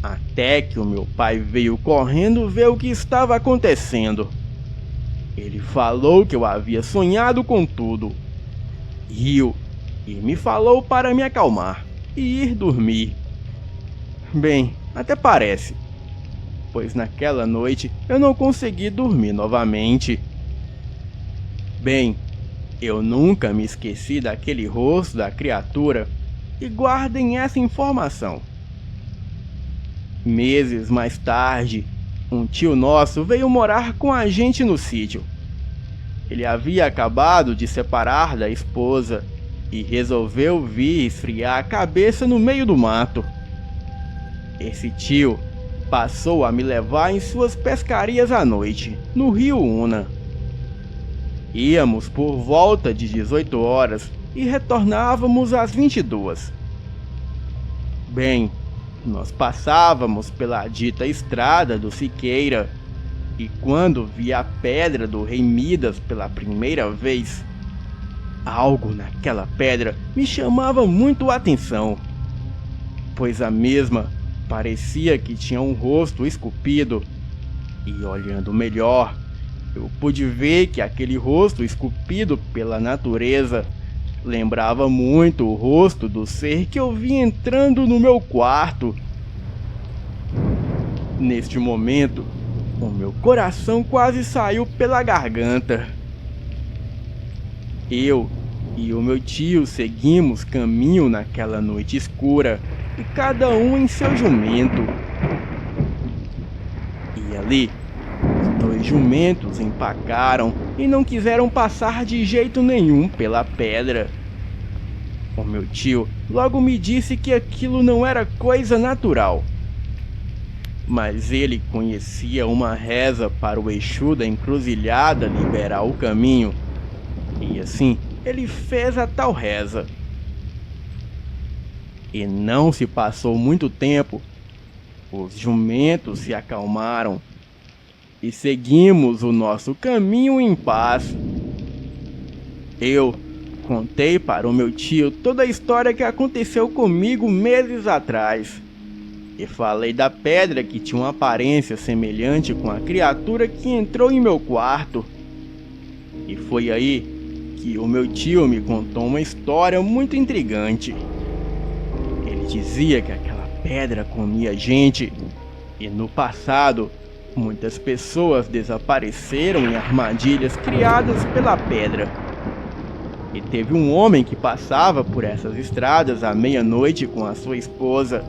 até que o meu pai veio correndo ver o que estava acontecendo. Ele falou que eu havia sonhado com tudo, riu e me falou para me acalmar e ir dormir. Bem, até parece, pois naquela noite eu não consegui dormir novamente. Bem, eu nunca me esqueci daquele rosto da criatura e guardem essa informação. Meses mais tarde, um tio nosso veio morar com a gente no sítio. Ele havia acabado de separar da esposa e resolveu vir esfriar a cabeça no meio do mato. Esse tio passou a me levar em suas pescarias à noite, no rio Una. Íamos por volta de 18 horas e retornávamos às 22. Bem, nós passávamos pela dita estrada do Siqueira e quando vi a pedra do rei Midas pela primeira vez, algo naquela pedra me chamava muito a atenção, pois a mesma parecia que tinha um rosto esculpido e olhando melhor, eu pude ver que aquele rosto esculpido pela natureza lembrava muito o rosto do ser que eu vi entrando no meu quarto. Neste momento, o meu coração quase saiu pela garganta. Eu e o meu tio seguimos caminho naquela noite escura, e cada um em seu jumento. E ali, os 2 jumentos empacaram e não quiseram passar de jeito nenhum pela pedra. O meu tio logo me disse que aquilo não era coisa natural. Mas ele conhecia uma reza para o Exu da encruzilhada liberar o caminho. E assim, ele fez a tal reza. E não se passou muito tempo, os jumentos se acalmaram e seguimos o nosso caminho em paz. Eu contei para o meu tio toda a história que aconteceu comigo meses atrás e falei da pedra que tinha uma aparência semelhante com a criatura que entrou em meu quarto. E foi aí que o meu tio me contou uma história muito intrigante. Ele dizia que aquela pedra comia gente e no passado muitas pessoas desapareceram em armadilhas criadas pela pedra. E teve um homem que passava por essas estradas à meia-noite com a sua esposa.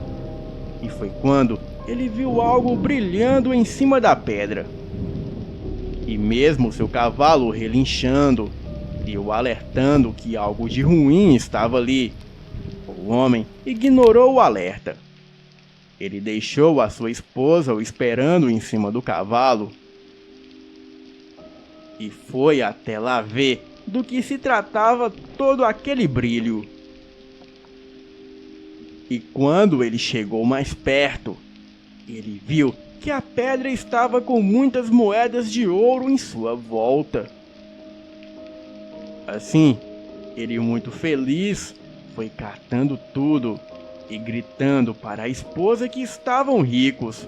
E foi quando ele viu algo brilhando em cima da pedra. E mesmo seu cavalo relinchando e o alertando que algo de ruim estava ali, o homem ignorou o alerta. Ele deixou a sua esposa o esperando em cima do cavalo e foi até lá ver do que se tratava todo aquele brilho. E quando ele chegou mais perto, ele viu que a pedra estava com muitas moedas de ouro em sua volta. Assim, ele muito feliz foi catando tudo e gritando para a esposa que estavam ricos.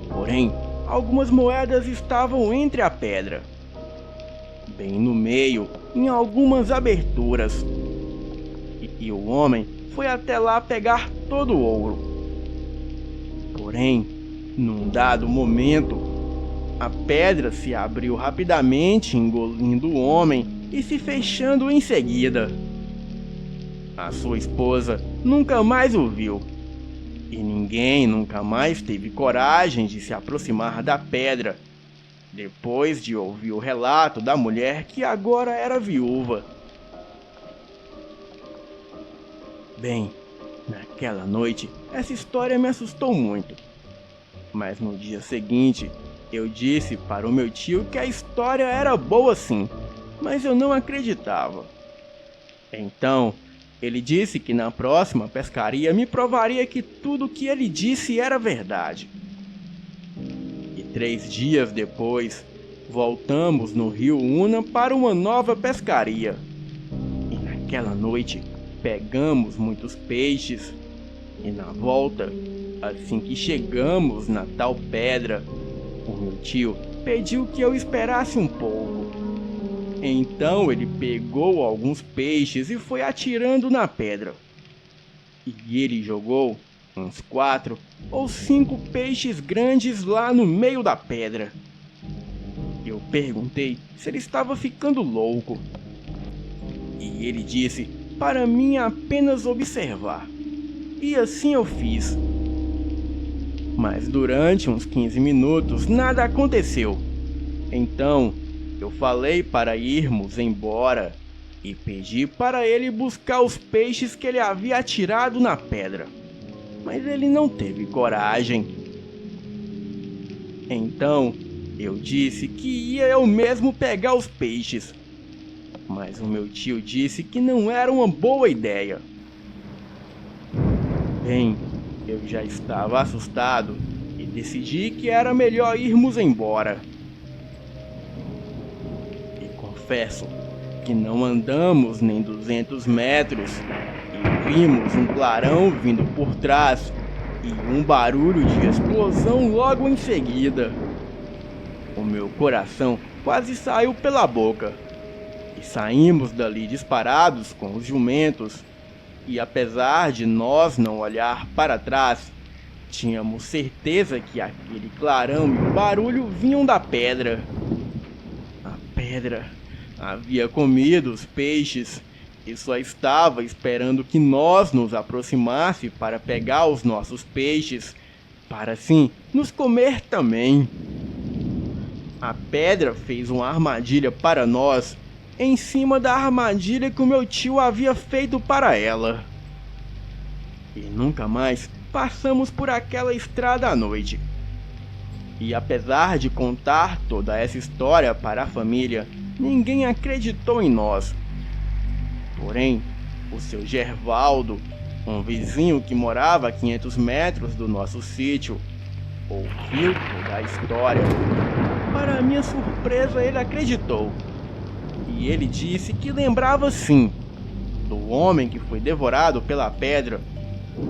Porém, algumas moedas estavam entre a pedra, bem no meio, em algumas aberturas. E o homem foi até lá pegar todo o ouro. Porém, num dado momento, a pedra se abriu rapidamente, engolindo o homem e se fechando em seguida. A sua esposa nunca mais o viu, e ninguém nunca mais teve coragem de se aproximar da pedra, depois de ouvir o relato da mulher que agora era viúva. Bem, naquela noite, essa história me assustou muito. Mas no dia seguinte, eu disse para o meu tio que a história era boa sim, mas eu não acreditava. Então, ele disse que na próxima pescaria me provaria que tudo o que ele disse era verdade. E 3 dias depois, voltamos no rio Una para uma nova pescaria. E naquela noite, pegamos muitos peixes. E na volta, assim que chegamos na tal pedra, o meu tio pediu que eu esperasse um pouco. Então ele pegou alguns peixes e foi atirando na pedra. E ele jogou uns 4 ou 5 peixes grandes lá no meio da pedra. Eu perguntei se ele estava ficando louco. E ele disse para mim apenas observar. E assim eu fiz. Mas durante uns 15 minutos nada aconteceu. Então eu falei para irmos embora e pedi para ele buscar os peixes que ele havia atirado na pedra. Mas ele não teve coragem. Então eu disse que ia eu mesmo pegar os peixes. Mas o meu tio disse que não era uma boa ideia. Bem, eu já estava assustado e decidi que era melhor irmos embora. E confesso que não andamos nem 200 metros e vimos um clarão vindo por trás e um barulho de explosão logo em seguida. O meu coração quase saiu pela boca e saímos dali disparados com os jumentos. E apesar de nós não olhar para trás, tínhamos certeza que aquele clarão e o barulho vinham da pedra. A pedra havia comido os peixes e só estava esperando que nós nos aproximasse para pegar os nossos peixes, para assim nos comer também. A pedra fez uma armadilha para nós em cima da armadilha que o meu tio havia feito para ela. E nunca mais passamos por aquela estrada à noite. E apesar de contar toda essa história para a família, ninguém acreditou em nós. Porém, o seu Gervaldo, um vizinho que morava a 500 metros do nosso sítio, ouviu toda a história. Para minha surpresa, ele acreditou. E ele disse que lembrava sim do homem que foi devorado pela pedra.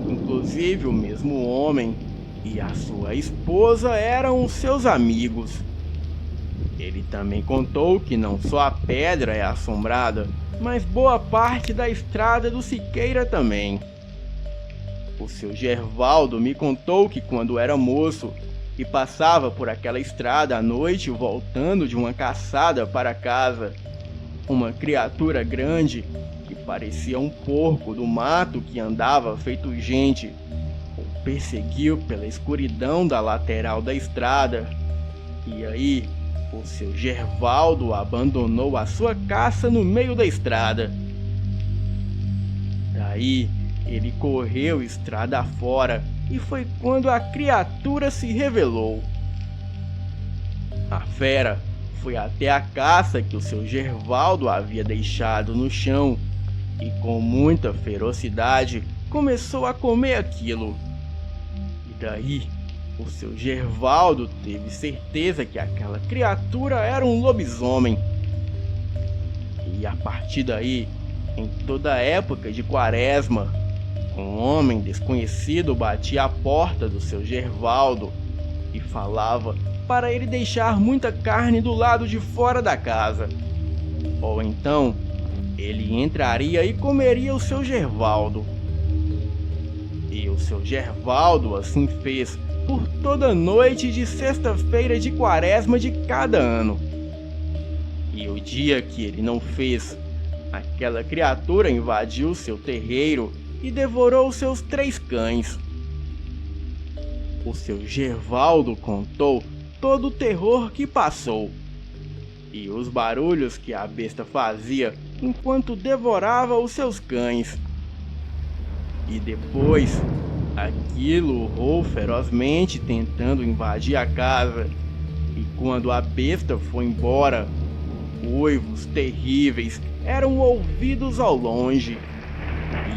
Inclusive, o mesmo homem e a sua esposa eram seus amigos. Ele também contou que não só a pedra é assombrada, mas boa parte da estrada do Siqueira também. O seu Gervaldo me contou que quando era moço e passava por aquela estrada à noite voltando de uma caçada para casa, uma criatura grande que parecia um porco do mato que andava feito gente, o perseguiu pela escuridão da lateral da estrada. E aí, o seu Gervaldo abandonou a sua caça no meio da estrada. Daí, ele correu estrada fora e foi quando a criatura se revelou. A fera foi até a caça que o seu Gervaldo havia deixado no chão e com muita ferocidade começou a comer aquilo. E daí, o seu Gervaldo teve certeza que aquela criatura era um lobisomem. E a partir daí, em toda a época de Quaresma, um homem desconhecido batia à porta do seu Gervaldo e falava para ele deixar muita carne do lado de fora da casa. Ou então, ele entraria e comeria o seu Gervaldo. E o seu Gervaldo assim fez por toda noite de sexta-feira de Quaresma de cada ano. E o dia que ele não fez, aquela criatura invadiu seu terreiro e devorou seus 3 cães. O seu Gervaldo contou todo o terror que passou e os barulhos que a besta fazia enquanto devorava os seus cães. E depois, aquilo urrou ferozmente tentando invadir a casa, e quando a besta foi embora, uivos terríveis eram ouvidos ao longe.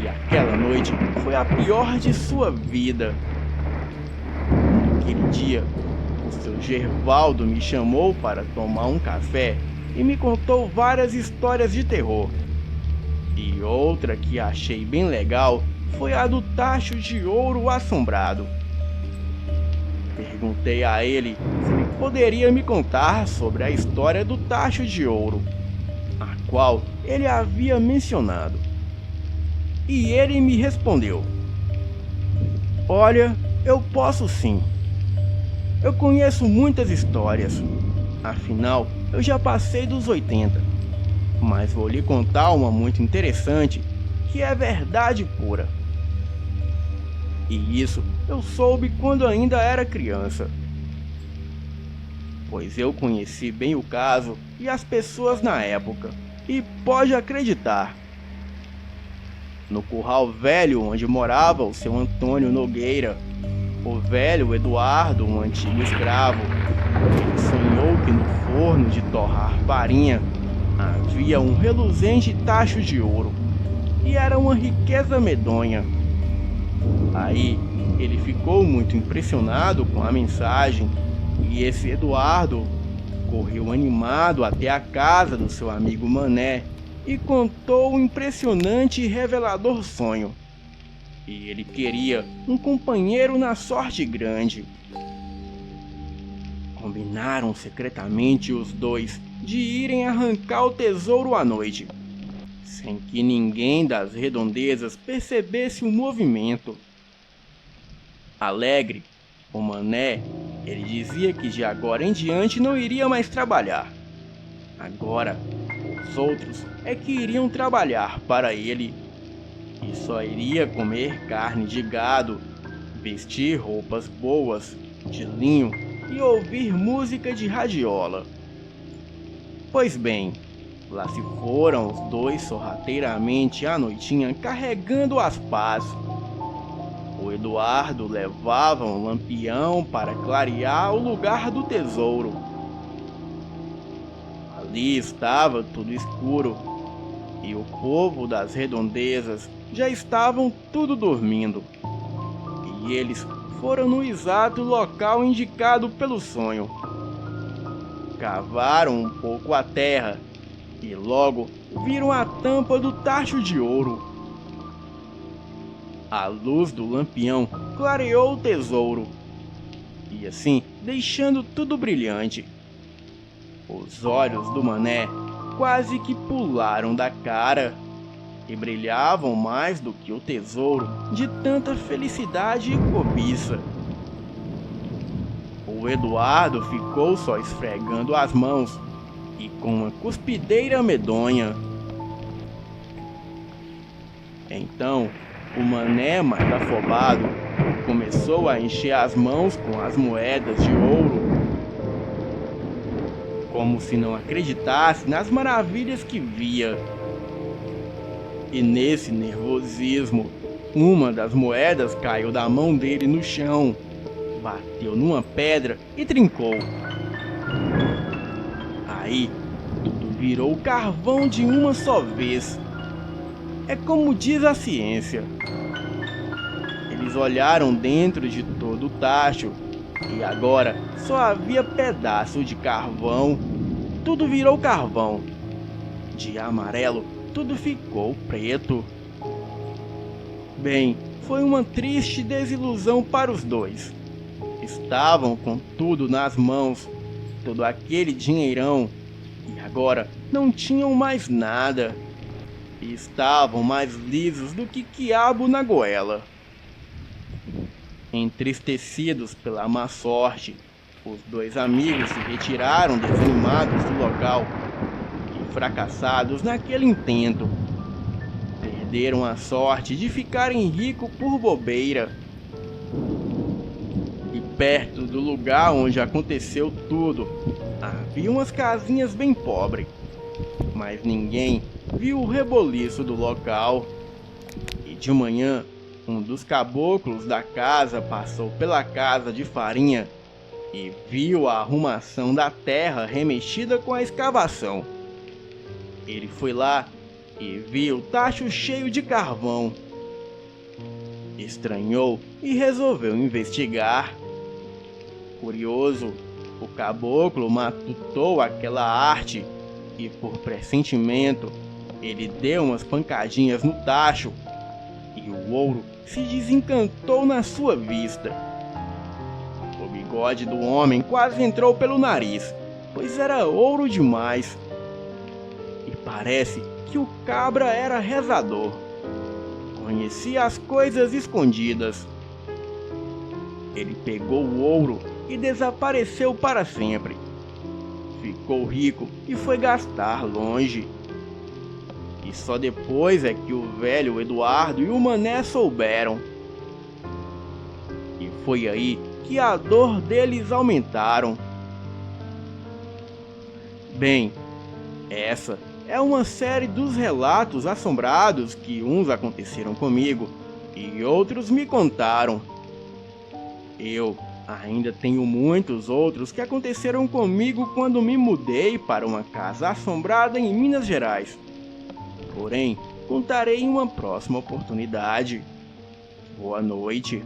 E aquela noite foi a pior de sua vida. Naquele dia, o seu Gervaldo me chamou para tomar um café e me contou várias histórias de terror. E outra que achei bem legal foi a do tacho de ouro assombrado. Perguntei a ele se ele poderia me contar sobre a história do tacho de ouro, a qual ele havia mencionado. E ele me respondeu: "Olha, eu posso sim. Eu conheço muitas histórias, afinal eu já passei dos 80, mas vou lhe contar uma muito interessante que é verdade pura. E isso eu soube quando ainda era criança, pois eu conheci bem o caso e as pessoas na época, e pode acreditar. No curral velho onde morava o seu Antônio Nogueira, o velho Eduardo, um antigo escravo, ele sonhou que no forno de torrar farinha havia um reluzente tacho de ouro, e era uma riqueza medonha. Aí ele ficou muito impressionado com a mensagem, e esse Eduardo correu animado até a casa do seu amigo Mané e contou um impressionante e revelador sonho. E ele queria um companheiro na sorte grande. Combinaram secretamente os dois de irem arrancar o tesouro à noite, sem que ninguém das redondezas percebesse o movimento. Alegre, o Mané, ele dizia que de agora em diante não iria mais trabalhar. Agora, os outros é que iriam trabalhar para ele, e só iria comer carne de gado, vestir roupas boas, de linho, e ouvir música de radiola. Pois bem, lá se foram os dois sorrateiramente à noitinha carregando as pás. O Eduardo levava um lampião para clarear o lugar do tesouro. Ali estava tudo escuro e o povo das redondezas já estavam tudo dormindo. E eles foram no exato local indicado pelo sonho. Cavaram um pouco a terra e logo viram a tampa do tacho de ouro. A luz do lampião clareou o tesouro e assim deixando tudo brilhante. Os olhos do mané quase que pularam da cara e brilhavam mais do que o tesouro de tanta felicidade e cobiça. O Eduardo ficou só esfregando as mãos e com uma cuspideira medonha. Então, o mané mais afobado começou a encher as mãos com as moedas de ouro, como se não acreditasse nas maravilhas que via. E nesse nervosismo, uma das moedas caiu da mão dele no chão, bateu numa pedra e trincou. Aí, tudo virou carvão de uma só vez. É como diz a ciência. Eles olharam dentro de todo o tacho e agora só havia pedaço de carvão. Tudo virou carvão. De amarelo, tudo ficou preto. Bem, foi uma triste desilusão para os dois. Estavam com tudo nas mãos, todo aquele dinheirão, e agora não tinham mais nada. E estavam mais lisos do que quiabo na goela. Entristecidos pela má sorte, os dois amigos se retiraram desanimados do local e fracassados naquele intento. Perderam a sorte de ficarem ricos por bobeira. E perto do lugar onde aconteceu tudo, havia umas casinhas bem pobres, mas ninguém viu o reboliço do local. E de manhã, um dos caboclos da casa passou pela casa de farinha e viu a arrumação da terra remexida com a escavação. Ele foi lá e viu o tacho cheio de carvão. Estranhou e resolveu investigar. Curioso, o caboclo matutou aquela arte e, por pressentimento, ele deu umas pancadinhas no tacho e o ouro se desencantou na sua vista. O bigode do homem quase entrou pelo nariz, pois era ouro demais. E parece que o cabra era rezador. Conhecia as coisas escondidas. Ele pegou o ouro e desapareceu para sempre. Ficou rico e foi gastar longe. E só depois é que o velho Eduardo e o mané souberam. E foi aí que a dor deles aumentaram. Bem, essa é uma série dos relatos assombrados que uns aconteceram comigo e outros me contaram. Eu ainda tenho muitos outros que aconteceram comigo quando me mudei para uma casa assombrada em Minas Gerais. Porém, contarei em uma próxima oportunidade. Boa noite.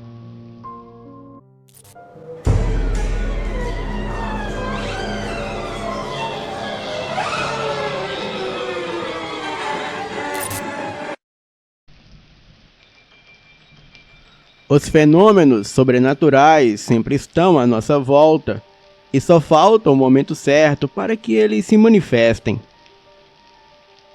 Os fenômenos sobrenaturais sempre estão à nossa volta e só falta o momento certo para que eles se manifestem.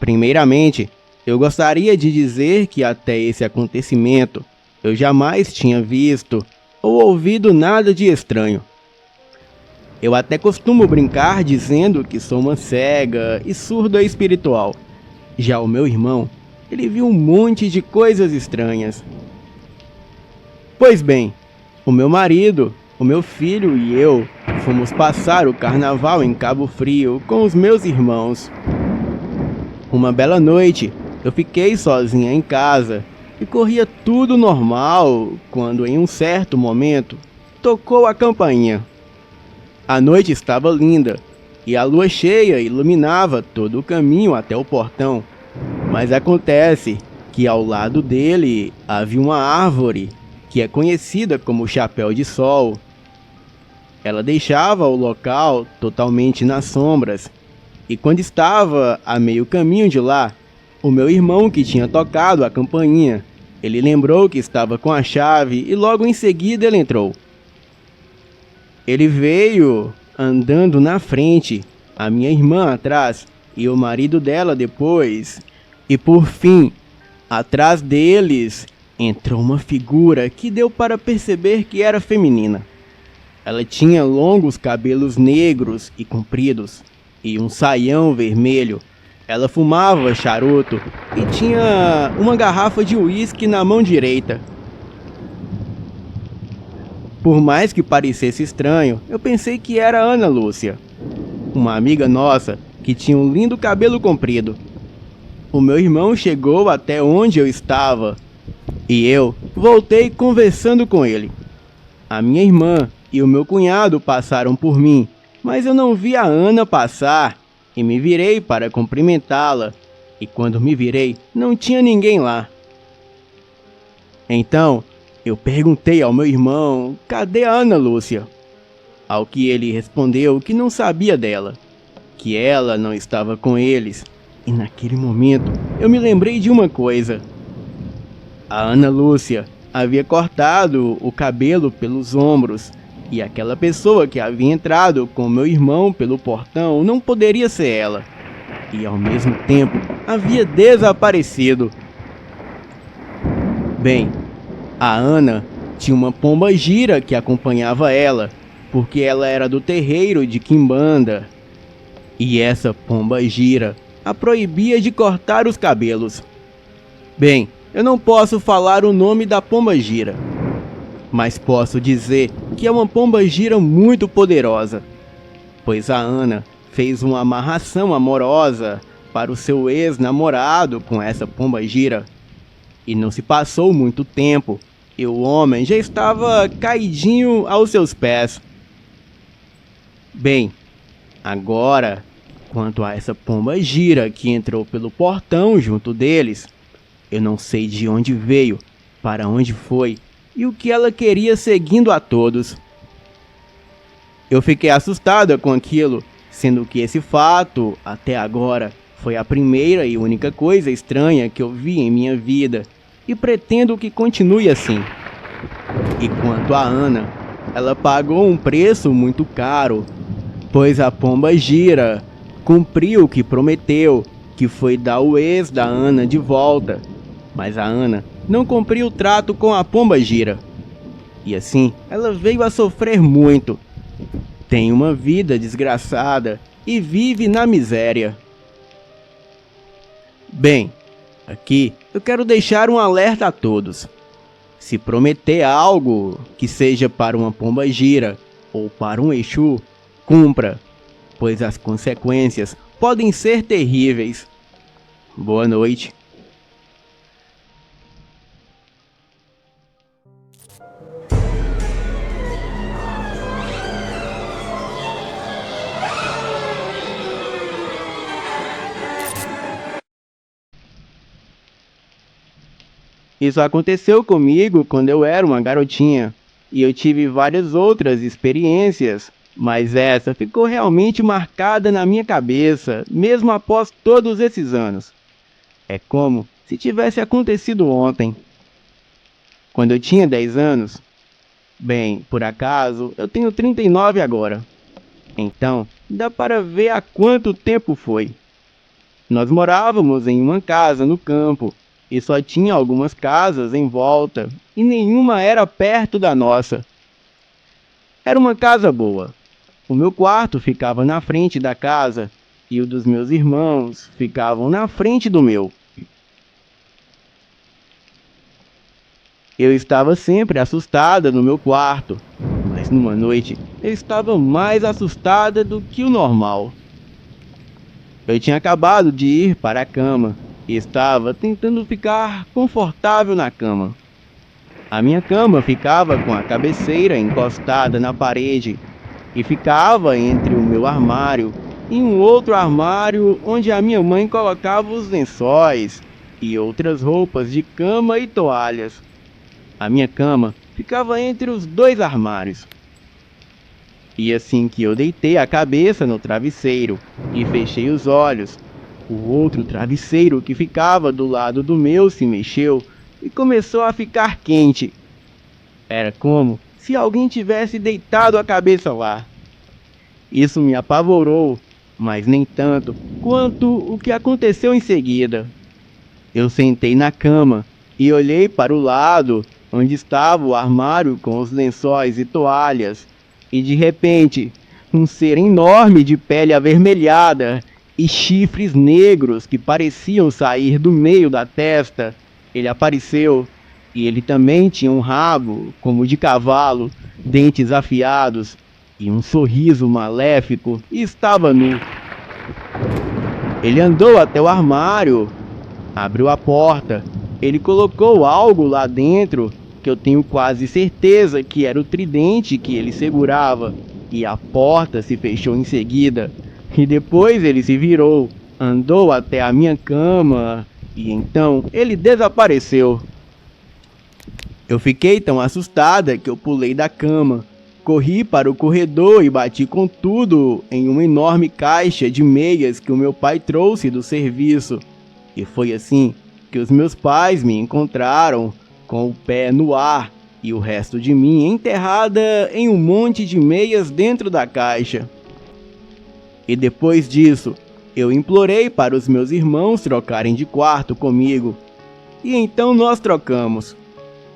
Primeiramente, eu gostaria de dizer que até esse acontecimento eu jamais tinha visto ou ouvido nada de estranho. Eu até costumo brincar dizendo que sou uma cega e surda espiritual. Já o meu irmão, ele viu um monte de coisas estranhas. Pois bem, o meu marido, o meu filho e eu fomos passar o carnaval em Cabo Frio com os meus irmãos. Uma bela noite, eu fiquei sozinha em casa e corria tudo normal quando em um certo momento tocou a campainha. A noite estava linda e a lua cheia iluminava todo o caminho até o portão. Mas acontece que ao lado dele havia uma árvore que é conhecida como chapéu de sol. Ela deixava o local totalmente nas sombras, e quando estava a meio caminho de lá, o meu irmão que tinha tocado a campainha, ele lembrou que estava com a chave e logo em seguida ele entrou. Ele veio andando na frente, a minha irmã atrás e o marido dela depois, e por fim, atrás deles, entrou uma figura que deu para perceber que era feminina. Ela tinha longos cabelos negros e compridos, e um saião vermelho. Ela fumava charuto e tinha uma garrafa de uísque na mão direita. Por mais que parecesse estranho, eu pensei que era Ana Lúcia, uma amiga nossa que tinha um lindo cabelo comprido. O meu irmão chegou até onde eu estava e eu voltei conversando com ele. A minha irmã e o meu cunhado passaram por mim, mas eu não vi a Ana passar e me virei para cumprimentá-la. E quando me virei, não tinha ninguém lá. Então, eu perguntei ao meu irmão, cadê a Ana Lúcia? Ao que ele respondeu que não sabia dela, que ela não estava com eles. E naquele momento, eu me lembrei de uma coisa. A Ana Lúcia havia cortado o cabelo pelos ombros, e aquela pessoa que havia entrado com meu irmão pelo portão não poderia ser ela. E ao mesmo tempo, havia desaparecido. Bem, a Ana tinha uma pomba-gira que acompanhava ela, porque ela era do terreiro de Quimbanda. E essa pomba-gira a proibia de cortar os cabelos. Bem, eu não posso falar o nome da pomba-gira, mas posso dizer que é uma pomba-gira muito poderosa, pois a Ana fez uma amarração amorosa para o seu ex-namorado com essa pomba-gira. E não se passou muito tempo, e o homem já estava caidinho aos seus pés. Bem, agora, quanto a essa pomba-gira que entrou pelo portão junto deles, eu não sei de onde veio, para onde foi e o que ela queria seguindo a todos. Eu fiquei assustada com aquilo, sendo que esse fato, até agora, foi a primeira e única coisa estranha que eu vi em minha vida, e pretendo que continue assim. E quanto a Ana, ela pagou um preço muito caro, pois a pomba-gira cumpriu o que prometeu, que foi dar o ex da Ana de volta. Mas a Ana não cumpriu o trato com a pomba-gira. E assim, ela veio a sofrer muito. Tem uma vida desgraçada e vive na miséria. Bem, aqui eu quero deixar um alerta a todos. Se prometer algo que seja para uma pomba-gira ou para um Exu, cumpra, pois as consequências podem ser terríveis. Boa noite. Isso aconteceu comigo quando eu era uma garotinha, e eu tive várias outras experiências, mas essa ficou realmente marcada na minha cabeça, mesmo após todos esses anos. É como se tivesse acontecido ontem. Quando eu tinha 10 anos, bem, por acaso, eu tenho 39 agora. Então, dá para ver há quanto tempo foi. Nós morávamos em uma casa no campo, e só tinha algumas casas em volta, e nenhuma era perto da nossa. Era uma casa boa. O meu quarto ficava na frente da casa, e o dos meus irmãos ficavam na frente do meu. Eu estava sempre assustada no meu quarto, mas numa noite eu estava mais assustada do que o normal. Eu tinha acabado de ir para a cama e estava tentando ficar confortável na cama. A minha cama ficava com a cabeceira encostada na parede e ficava entre o meu armário e um outro armário onde a minha mãe colocava os lençóis e outras roupas de cama e toalhas. A minha cama ficava entre os dois armários. E assim que eu deitei a cabeça no travesseiro e fechei os olhos, o outro travesseiro que ficava do lado do meu se mexeu e começou a ficar quente. Era como se alguém tivesse deitado a cabeça lá. Isso me apavorou, mas nem tanto quanto o que aconteceu em seguida. Eu sentei na cama e olhei para o lado onde estava o armário com os lençóis e toalhas, e de repente, um ser enorme de pele avermelhada e chifres negros que pareciam sair do meio da testa, ele apareceu, e ele também tinha um rabo como de cavalo, dentes afiados e um sorriso maléfico, e estava nu. Ele andou até o armário, abriu a porta, ele colocou algo lá dentro que eu tenho quase certeza que era o tridente que ele segurava, e a porta se fechou em seguida. E depois ele se virou, andou até a minha cama e então ele desapareceu. Eu fiquei tão assustada que eu pulei da cama, corri para o corredor e bati com tudo em uma enorme caixa de meias que o meu pai trouxe do serviço. E foi assim que os meus pais me encontraram, com o pé no ar e o resto de mim enterrada em um monte de meias dentro da caixa. E depois disso, eu implorei para os meus irmãos trocarem de quarto comigo. E então nós trocamos.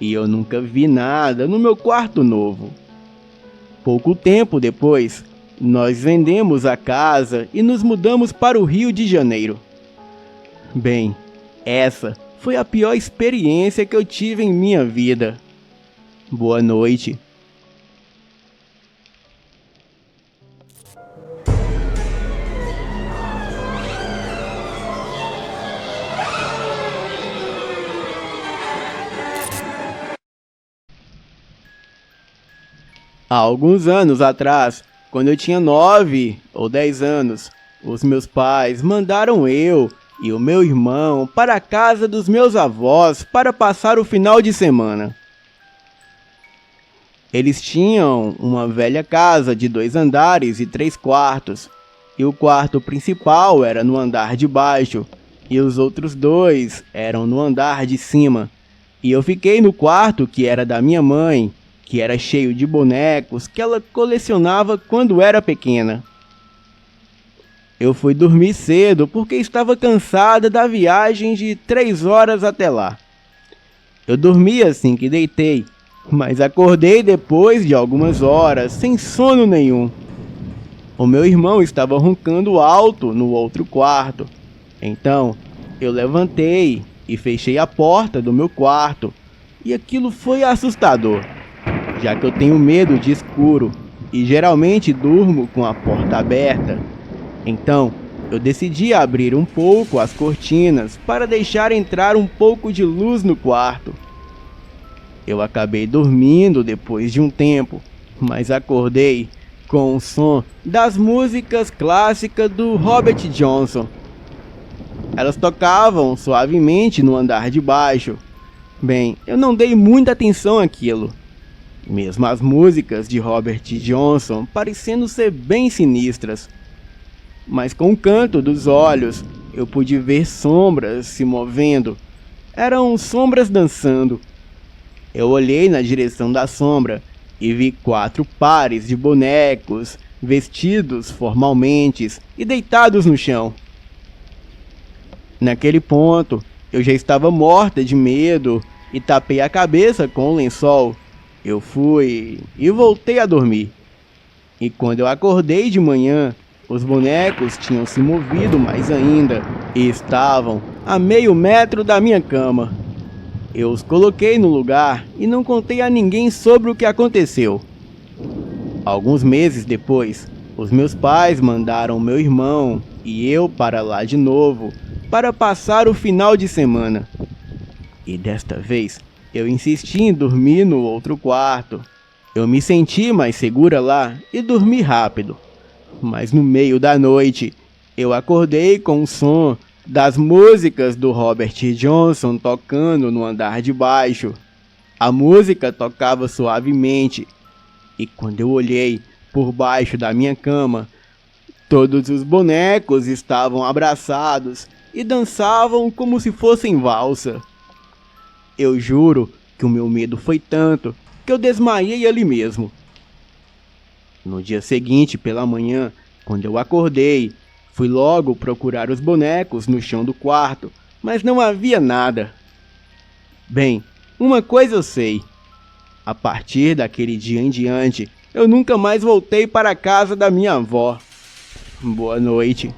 E eu nunca vi nada no meu quarto novo. Pouco tempo depois, nós vendemos a casa e nos mudamos para o Rio de Janeiro. Bem, essa foi a pior experiência que eu tive em minha vida. Boa noite. Há alguns anos atrás, quando eu tinha 9 ou 10 anos, os meus pais mandaram eu e o meu irmão para a casa dos meus avós para passar o final de semana. Eles tinham uma velha casa de 2 andares e 3 quartos, e o quarto principal era no andar de baixo, e os outros 2 eram no andar de cima. E eu fiquei no quarto que era da minha mãe, que era cheio de bonecos que ela colecionava quando era pequena. Eu fui dormir cedo porque estava cansada da viagem de 3 horas até lá. Eu dormi assim que deitei, mas acordei depois de algumas horas, sem sono nenhum. O meu irmão estava roncando alto no outro quarto. Então, eu levantei e fechei a porta do meu quarto, e aquilo foi assustador, já que eu tenho medo de escuro e geralmente durmo com a porta aberta. Então, eu decidi abrir um pouco as cortinas para deixar entrar um pouco de luz no quarto. Eu acabei dormindo depois de um tempo, mas acordei com o som das músicas clássicas do Robert Johnson. Elas tocavam suavemente no andar de baixo. Bem, eu não dei muita atenção àquilo, mesmo as músicas de Robert Johnson parecendo ser bem sinistras. Mas com o canto dos olhos, eu pude ver sombras se movendo. Eram sombras dançando. Eu olhei na direção da sombra e vi 4 pares de bonecos, vestidos formalmente e deitados no chão. Naquele ponto, eu já estava morta de medo e tapei a cabeça com o lençol. Eu fui e voltei a dormir. E quando eu acordei de manhã, os bonecos tinham se movido mais ainda e estavam a meio metro da minha cama. Eu os coloquei no lugar e não contei a ninguém sobre o que aconteceu. Alguns meses depois, os meus pais mandaram meu irmão e eu para lá de novo para passar o final de semana. E desta vez, eu insisti em dormir no outro quarto. Eu me senti mais segura lá e dormi rápido. Mas no meio da noite, eu acordei com o som das músicas do Robert Johnson tocando no andar de baixo. A música tocava suavemente, e quando eu olhei por baixo da minha cama, todos os bonecos estavam abraçados e dançavam como se fossem valsa. Eu juro que o meu medo foi tanto que eu desmaiei ali mesmo. No dia seguinte, pela manhã, quando eu acordei, fui logo procurar os bonecos no chão do quarto, mas não havia nada. Bem, uma coisa eu sei. A partir daquele dia em diante, eu nunca mais voltei para a casa da minha avó. Boa noite.